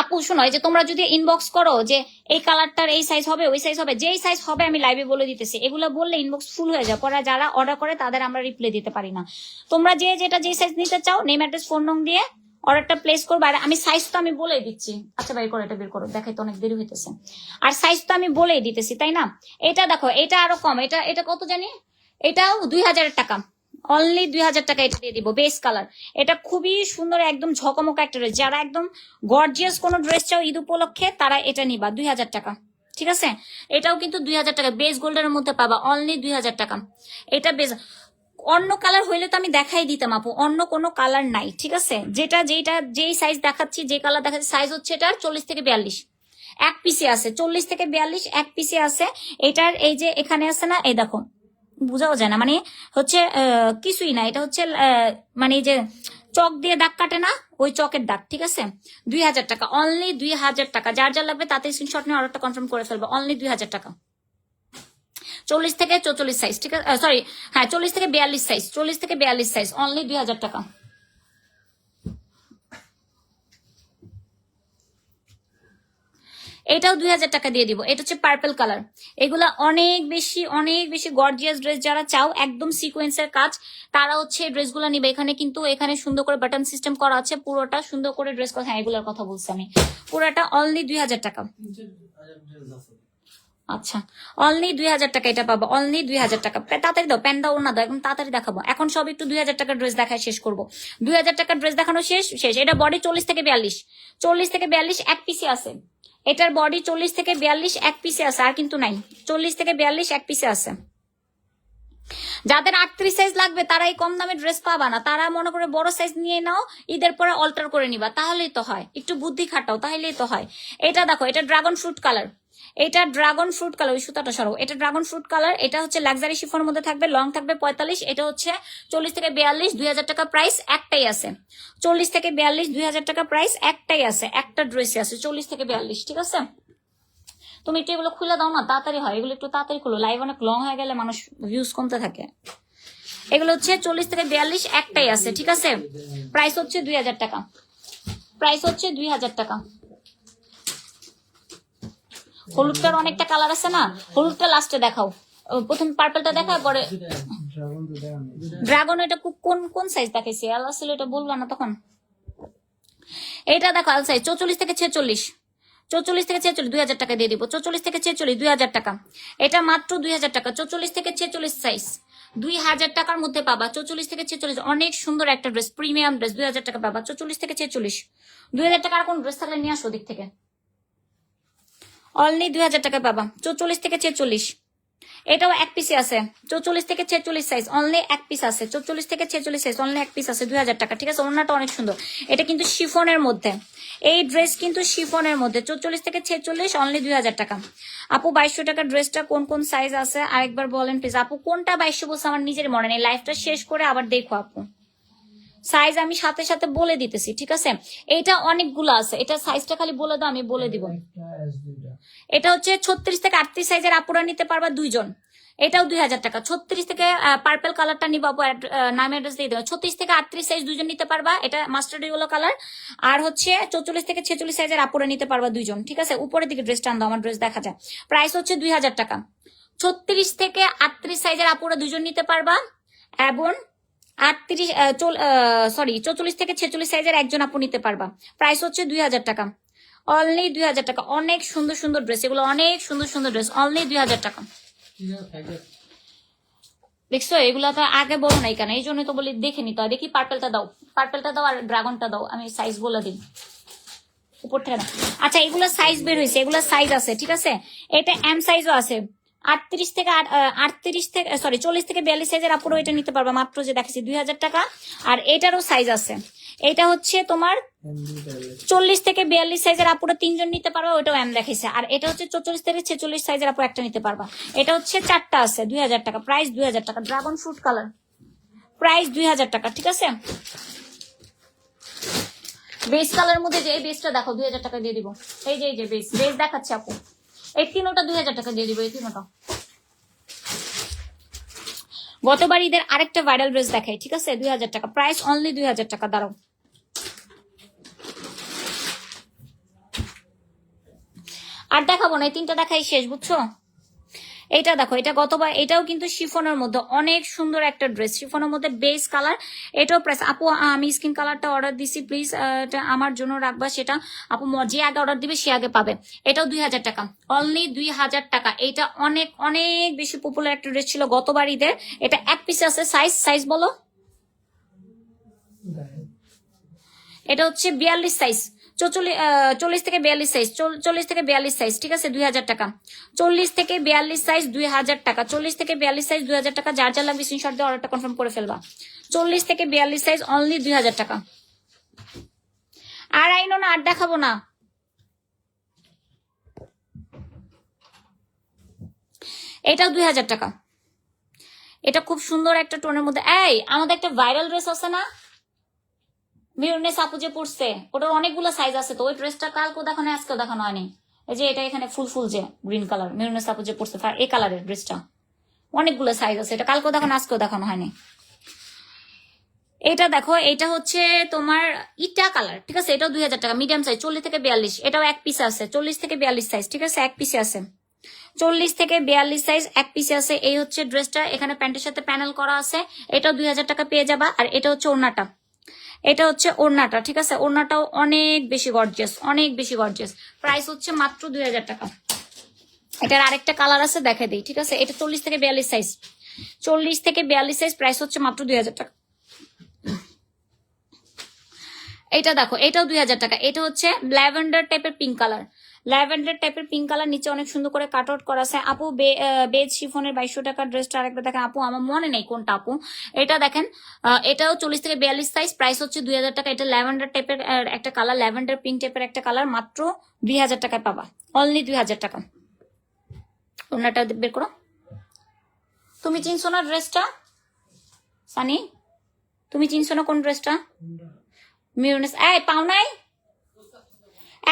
আপু শোনো, এই যে তোমরা যদি ইনবক্স করো যে এই কালারটার এই সাইজ হবে, ওই সাইজ হবে, যেই সাইজ হবে আমি লাইভে বলে দিতেছি। এগুলো বললে ইনবক্স ফুল হয়ে যায়, পরে যারা অর্ডার করে তাদের আমরা রিপ্লাই দিতে পারি না। তোমরা যেটা যেই সাইজ নিতে চাও, নেম অ্যাড্রেস ফোন নং দিয়ে অর্ডারটা প্লেস করবো। আর আমি সাইজ তো আমি বলেই দিচ্ছি। আচ্ছা বের করো, এটা বের করো, দেখাই তো অনেক দেরি হইতেছে। আর সাইজ তো আমি বলেই দিতেছি, তাই না? এটা দেখো, এটা আরো কম। এটা কত জানি, এটাও 2000 টাকা, অনলি 2000 টাকা। এটা দিয়ে দিব, বেস কালার। এটা খুবই সুন্দর, একদম ঝকমকা একটা ড্রেস। যারা একদম গর্জিয়াস কোনো ড্রেস চাও ঈদ উপলক্ষে, তারা এটা নিবা 2000 টাকা, ঠিক আছে? এটাও কিন্তু 2000 টাকা, বেস গোল্ডের মধ্যে পাবা, অনলি 2000 টাকা। এটা বেস, অন্য কালার হইলে তো আমি দেখাই দিতাম আপু, অন্য কোনো কালার নাই, ঠিক আছে? যেই সাইজ দেখাচ্ছি, যে কালার দেখাচ্ছি, সাইজ হচ্ছে এটার 40 থেকে 42, এক পিসে আছে। 40 থেকে 42 এক পিসে আছে। এটার এই যে এখানে আছে না, এই দেখো, বোঝাও যায় না, মানে হচ্ছে কিছুই না। এটা হচ্ছে মানে যে চক দিয়ে দাগ কাটে না, ওই চকের দাগ, ঠিক আছে? 2000 টাকা, অনলি 2000 টাকা। যার যা লাগবে তাতে স্ক্রিনশট নিয়ে অর্ডারটা কনফার্ম করে ফেলবে, অনলি 2000 টাকা। 40 থেকে 44 সাইজ, ঠিক আছে? সরি, হ্যাঁ 40 থেকে 42 সাইজ, 40 থেকে 42 সাইজ, অনলি 2000 টাকা। এটাও 2000 টাকা দিয়ে দিব। এটা হচ্ছে পার্পল কালার। এগুলা অনেক বেশি গর্জিয়াস ড্রেস। যারা চাও একদম সিকোয়েন্সের কাজ, তারা হচ্ছে ড্রেসগুলো নিবে। এখানে কিন্তু এখানে সুন্দর করে বাটন সিস্টেম করা আছে, পুরোটা সুন্দর করে ড্রেস করা। হ্যাঁ এগুলোর কথা বলছি আমি। পুরোটা অনলি 2000 টাকা। আচ্ছা, অনলি 2000 টাকা এটা পাবো, অনলি 2000 টাকা। তাড়াতাড়ি দাও, প্যান দাও, না দাও, এখন তাড়াতাড়ি দেখাবো। এখন সব একটু 2000 টাকার ড্রেস দেখায় শেষ করবো। 2000 টাকার ড্রেস দেখানো শেষ। এটা বডি 40 থেকে 42, 40 থেকে 42 এক পিসে আছে। এটার বডি 40 থেকে 42 এক পিসে আছে, আর কিন্তু নাই। 40 থেকে 42 এক পিসে আছে। যাদের 38 সাইজ লাগবে তারা এই কম দামে ড্রেস পাবা না। তারা মনে করে বড় সাইজ নিয়ে নাও, ঈদের পরে অল্টার করে নিবা, তাহলেই তো হয়। একটু বুদ্ধি খাটাও, তাহলেই তো হয়। এটা দেখো, এটা ড্রাগন ফ্রুট কালার। এটা ড্রাগন ফ্রুট কালার, ওই সুতাটা সরো। এটা ড্রাগন ফ্রুট কালার। এটা হচ্ছে লাক্সারি শিফনের মধ্যে থাকবে, লং থাকবে 45। এটা হচ্ছে 40 থেকে 42, 2000 টাকা প্রাইস, একটাই আছে। 40 থেকে 42, 2000 টাকা প্রাইস, একটাই আছে, একটা ড্রেসে আছে 40 থেকে 42, ঠিক আছে? তুমি একটু এগুলো খুলে দাও না, তাড়াতাড়ি হয়। এগুলো একটু তাড়াতাড়ি খুলো, লাইভ অনেক লং হয়ে গেলে মানুষ ভিউজ কমতে থাকে। এগুলো হচ্ছে 40 থেকে 42, একটাই আছে, ঠিক আছে? প্রাইস হচ্ছে 2000 টাকা, প্রাইস হচ্ছে 2000 টাকা। হলুদটার অনেকটা কালার আছে না, হলুদটা লাস্টে দেখাও। প্রথম পার্পলটা দেখা, পরে ড্রাগন। এটা কোন সাইজ দেখাইছি? এল আসছিল, এটা বলবো না তখন। এটা দেখো এল সাইজ 44 থেকে 46, 44 থেকে 46, 2000 টাকা দিয়ে দিব। 44 থেকে 46, 2000 টাকা। এটা মাত্র 2000 টাকা। 44 থেকে 46 সাইজ 2000 টাকার মধ্যে পাবা। 44 থেকে 46, অনেক সুন্দর একটা ড্রেস, প্রিমিয়াম ড্রেস, 2000 টাকা পাবা। 44 থেকে 46, 2000 টাকা। আর কোন ড্রেস থাকলে নিয়ে আসো দিক থেকে, অনলি 2000 টাকা পাবা। 44 থেকে 46, এটাও এক পিসে আছে। 44 থেকে 46 সাইজ, অনলি এক পিস আছে। 44 থেকে 46 সাইজ, অনলি এক পিস আছে, 2000 টাকা, ঠিক আছে? ওড়নাটা অনেক সুন্দর। এটা কিন্তু শিফনের মধ্যে, এই ড্রেস কিন্তু শিফনের মধ্যে। 44 থেকে 46, অনলি 2000 টাকা। আপু 2200 টাকার ড্রেসটা কোন সাইজ আছে আরেকবার বলেন প্লিজ। আপু কোনটা 2200 বলছে আমার নিজের মনে নেই, লাইফটা শেষ করে আবার দেখো আপু। সাইজ আমি সাথে সাথে বলে দিতেছি, ঠিক আছে? এটা অনেকগুলো আছে, এটা সাইজটা খালি বলে দাও, আমি বলে দিব। এটা হচ্ছে 36 থেকে 38 সাইজের আপুরা নিতে পারবা দুইজন। এটাও 2000 টাকা। 36 থেকে পার্পল কালারটা নিবো আপু, নাম অ্যাড্রেস দিয়ে দেবো। 36 থেকে 38 সাইজ দুজন নিতে পারবা, এটা মাস্টার্ড ইয়েলো কালার। আর হচ্ছে 44 থেকে 46 সাইজের আপুরে নিতে পারবা দুইজন, ঠিক আছে। উপরের দিকে ড্রেসটা আনতো, আমার ড্রেস দেখা যায়। প্রাইস হচ্ছে 2000 টাকা। 36 থেকে 38 সাইজের আপুরা দুজন নিতে পারবা, এবং 44 থেকে 46 সাইজের একজন আপু নিতে পারবা। প্রাইস হচ্ছে 2000 টাকা, অনলি 2000 টাকা। অনেক সুন্দর সুন্দর ড্রেস, এগুলো অনেক সুন্দর সুন্দর ড্রেস, অনলি 2000 টাকা। দেখছো এগুলা তো আগে বলো নাই কেন, এই জন্যই তো বলি দেখে নিতে হয়। দেখি পার্পেলটা দাও, পার্পেলটা দাও আর ড্রাগনটা দাও, আমি সাইজ বলে দিই উপর থেকে না। আচ্ছা এগুলো সাইজ বের হয়েছে, এগুলো সাইজ আছে, ঠিক আছে। এটা এম সাইজও আছে। 38 থেকে 40 থেকে 42 সাইজের আপুরও এটা নিতে পারবা, মাত্র যে দেখেছি 2000 টাকা। আর এটারও সাইজ আছে, এটা হচ্ছে তোমার 40 থেকে 42 সাইজের আপুরা তিনজন নিতে পারবা, ওইটাও এম দেখেছে। আর এটা হচ্ছে 44 থেকে 46 সাইজের আপু একটা নিতে পারবা, এটা হচ্ছে 4টা আছে 2000 টাকা। প্রাইস 2000 টাকা, ড্রাগন ফ্রুট কালার, প্রাইস 2000 টাকা, ঠিক আছে। বেস কালার মধ্যে যে এই বেসটা দেখো 2000 টাকা দিয়ে দিব। এই যে বেস দেখাচ্ছে আপু, এই তিনোটা 2000 টাকা দিয়ে দিব, এই তিনোটা। গতবার ঈদের আরেকটা ভাইরাল ড্রেস দেখাই, ঠিক আছে, 2000 টাকা, প্রাইস অনলি 2000 টাকা। দাঁড়াও আর দেখাবো না, এই তিনটা দেখাই শেষ, বুঝছো। এইটা দেখো, এটা গতবার, এটাও কিন্তু শিফনের মধ্যে অনেক সুন্দর একটা ড্রেস, শিফনের মধ্যে বেস কালার। এটাও প্রাইস আপু, আমি স্কিন কালারটা অর্ডার দিছি, প্লিজ এটা আমার জন্য রাখবা। সেটা আপু যে আগে অর্ডার দিবে সে আগে পাবে। এটাও 2000 টাকা, অনলি 2000 টাকা। এটা অনেক অনেক বেশি পপুলার একটা ড্রেস ছিল গতবার ঈদের। এটা এক পিসে আছে, সাইজ বলো। এটা হচ্ছে 42 সাইজ, 40 থেকে 42 সাইজ, 40 থেকে 42 সাইজ, ঠিক আছে, 2000 টাকা। 40 থেকে 42 সাইজ 2000 টাকা, 40 থেকে 42 সাইজ 2000 টাকা। যার যার লাগবে স্ক্রিনশট দিয়ে অর্ডারটা কনফার্ম করে ফেলবা। 40 থেকে 42 সাইজ অনলি 2000 টাকা। আর আইনো না, আর দেখাবো না। এটাও 2000 টাকা। এটা খুব সুন্দর একটা টোনের মধ্যে। এই আমাদের একটা ভাইরাল ড্রেস আছে না, মিরনেস আপু যে পড়ছে, ওটার অনেকগুলো সাইজ আছে তো। ওই ড্রেসটা কালকেও দেখানো, আজকেও দেখানো হয়নি। এই যে এটা এখানে ফুল যে গ্রিন কালার, মিরনেস আপু যে পড়ছে এই কালারের ড্রেসটা, অনেকগুলো সাইজ আছে। এটা কালকেও দেখানো, আজকেও দেখানো হয়নি। এটা দেখো, এটা হচ্ছে তোমার ইটা কালার, ঠিক আছে। এটাও 2000 টাকা, মিডিয়াম সাইজ, 40 থেকে 42। এটাও এক পিসে আছে, 40 থেকে 42 সাইজ, ঠিক আছে, এক পিসে আছে। 40 থেকে 42 সাইজ এক পিসে আছে। এই হচ্ছে ড্রেসটা, এখানে প্যান্টের সাথে প্যানেল করা আছে। এটাও 2000 টাকা পেয়ে যাবা। আর এটা হচ্ছে ওড়নাটা, এটা হচ্ছে ওড়নাটা, ঠিক আছে। ওড়নাটাও অনেক বেশি গর্জিয়াস, অনেক বেশি গর্জিয়াস। প্রাইস হচ্ছে মাত্র 2000 টাকা। এটার আরেকটা কালার আছে, দেখে দিই, ঠিক আছে। এটা 40 থেকে 42 সাইজ, 40 থেকে 42 সাইজ, প্রাইস হচ্ছে মাত্র 2000 টাকা। এটা দেখো, এটাও 2000 টাকা। এটা হচ্ছে ল্যাভেন্ডার টাইপের পিঙ্ক কালার, ল্যাভেন্ডার টাইপের পিঙ্ক কালার। নিচে অনেক সুন্দর করে কাট আউট করা আছে আপু। বেজ শিফনের 2200 টাকার ড্রেসটা আরেকটা দেখেন আপু, আমার মনে নেই কোনটা আপু। এটা দেখেন, এটাও 40 থেকে 42 সাইজ, প্রাইস হচ্ছে 2000 টাকা। এটা ল্যাভেন্ডার টাইপের একটা কালার, ল্যাভেন্ডার পিঙ্ক টাইপের একটা কালার, মাত্র 2000 টাকায় পাবা, অনলি 2000 টাকা। ওনাটা বের করো। তুমি চিনছো না ড্রেসটা সানি? তুমি চিনছো না কোন ড্রেসটা? মিরনেস, এই পাও নাই,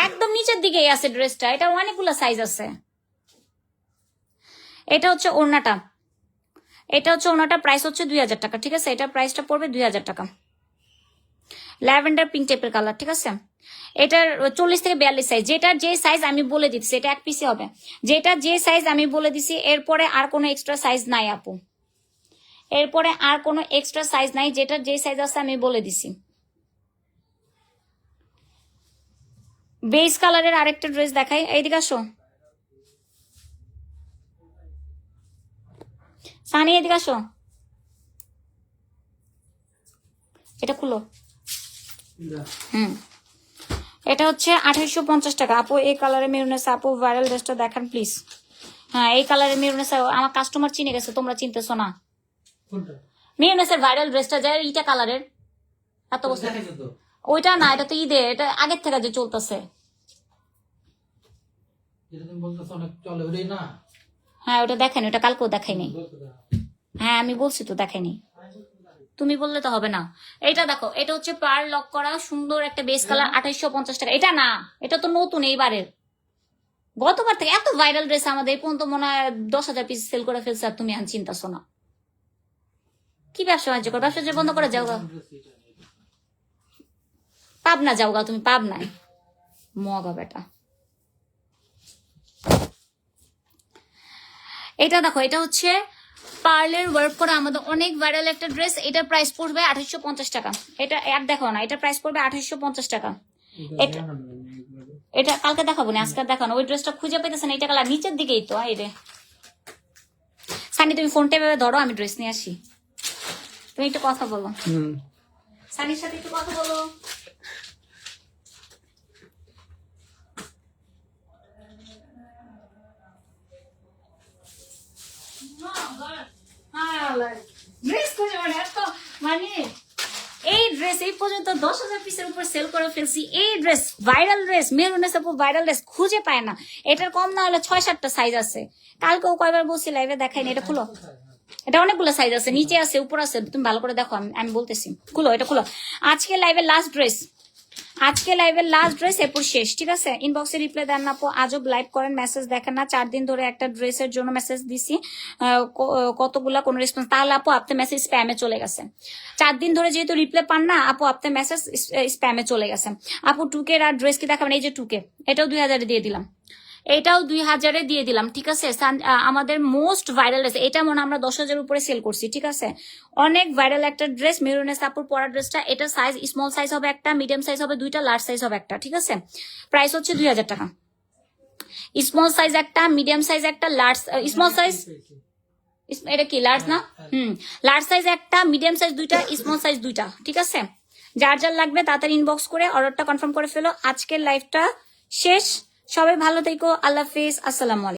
একদম নিচের দিকেই আছে ড্রেসটা। এটা অনেকগুলো সাইজ আছে। এটা হচ্ছে ওড়নাটা, এটা হচ্ছে ওড়নাটা, প্রাইস হচ্ছে 2000 টাকা, ঠিক আছে। এটা প্রাইসটা পড়বে 2000 টাকা। ল্যাভেন্ডার পিঙ্ক টাইপের কালার, ঠিক আছে। এটার 40 থেকে 42 সাইজ, যেটা যে সাইজ আমি বলে দিচ্ছি, এটা এক পিসে হবে। যেটা যে সাইজ আমি বলে দিছি, এরপরে আর কোনো এক্সট্রা সাইজ নাই আপু, এরপরে আর কোনো এক্সট্রা সাইজ নাই। যেটা যে সাইজ আছে আমি বলে দিছি। বেস কালারের আরেকটা ড্রেস দেখাই, এইদিকে আসো সানি, এদিকে আসো। এটা খুলো। এটা হচ্ছে 2850 টাকা আপু। এই কালারের মেরুনেস আপু, ভাইরাল ড্রেসটা দেখান প্লিজ। হ্যাঁ, এই কালারের মেরুনেস আমার কাস্টমার চিনে গেছে, তোমরা চিনতেছো না। মেরুনেসের ভাইরাল ড্রেসটা যায় ইটা কালারের, এত বছর। ওইটা না, এটা তো ঈদে, এটা আগের থেকে যে চলতেছে। হ্যাঁ ওটা দেখেনি, ওটা কালকেও দেখাইনি। হ্যাঁ আমি বলছি তো দেখাইনি, তুমি বললে তো হবে না। এটা দেখো, এটা হচ্ছে পার লক করা সুন্দর একটা বেস কালার, 2850 টাকা। এটা না, এটা তো নতুন এইবারের, গতবার থেকে এত ভাইরাল ড্রেস আমাদের এই পর্যন্ত মনে হয় 10,000 পিস সেল করে ফেলছে, আর তুমি চিন্তাছো না। কি ব্যবসা বাণিজ্য করো? ব্যবসা বন্ধ করে যাও গা, পাবনা যাও গা, তুমি পাবনায় মগা বেটা। এটা দেখো, এটা হচ্ছে পার্লের ওয়ার্ক করা আমাদের অনেক ভাইরাল একটা ড্রেস। এটার প্রাইস পড়বে 2850 টাকা। এটা এক দেখো না, এটা প্রাইস পড়বে 2850 টাকা। এটা এটা কালকে দেখাবো না, আজকে দেখানো। ওই ড্রেসটা খুঁজে পেতেছে না, এটা কালার নিচের দিকেই তো। এই রে সানি, তুমি ফোনটা ভেবে ধরো, আমি ড্রেস নিয়ে আসি। তুমি একটু কথা বলো সানির সাথে, একটু কথা বলো। ড্রেস খুঁজে মানে এত মানে এই ড্রেস এই পর্যন্ত 10,000 পিসের উপর সেল করে ফেলছি। এই ড্রেস ভাইরাল ড্রেস, মেরুনের সাপোর্ট ভাইরাল ড্রেস খুঁজে পায় না। এটার কম না হলে 6-7টা সাইজ আছে। কালকেও কয়বার বলছি লাইভে দেখাইনি। এটা খুলো, এটা অনেকগুলো সাইজ আছে, নিচে আছে উপর আছে, তুমি ভালো করে দেখো, আমি বলতেছি। খুলো, এটা খুলো। আজকে লাইভের লাস্ট ড্রেস, আজকে লাইভের লাস্ট ড্রেস, এরপর শেষ, ঠিক আছে? ইনবক্সে রিপ্লাই দেন না আপু, আজব লাইভ করেন, মেসেজ দেখেন না। 4 দিন ধরে একটা ড্রেসের জন্য মেসেজ দিছি, কতগুলা কোনো রেসপন্স। তাহলে আপু আপনার মেসেজ স্প্যামে চলে গেছে। 4 দিন ধরে যেহেতু রিপ্লাই পান না আপু, আপনার মেসেজ স্প্যামে চলে গেছে। আপু টুকের আর ড্রেস কি দেখাবেন? এই যে টুকে, এটাও 2000 দিয়ে দিলাম, এটাও 2000 দিয়ে দিলাম, ঠিক আছে? আমাদের মোস্ট ভাইরাল ড্রেস এটা, মনে আমরা 10,000 উপরে সেল করছি, ঠিক আছে? অনেক ভাইরাল একটা ড্রেস, মেরুনের সাপুর পরা ড্রেসটা। এটা সাইজ স্মল সাইজ হবে একটা, মিডিয়াম সাইজ হবে 2টা, লার্জ সাইজ হবে একটা, ঠিক আছে? প্রাইস হচ্ছে 2000 টাকা। স্মল সাইজ একটা, মিডিয়াম সাইজ একটা, লার্জ স্মল সাইজ, এটা কি লার্জ না? লার্জ সাইজ একটা, মিডিয়াম সাইজ 2টা, স্মল সাইজ 2টা, ঠিক আছে? যার যার লাগবে তাড়াতাড়ি ইনবক্স করে অর্ডারটা কনফার্ম করে ফেলো। আজকের লাইভটা শেষ, সবাই ভালো থেকো, আল্লাহ হাফেজ, আসসালামু আলাইকুম।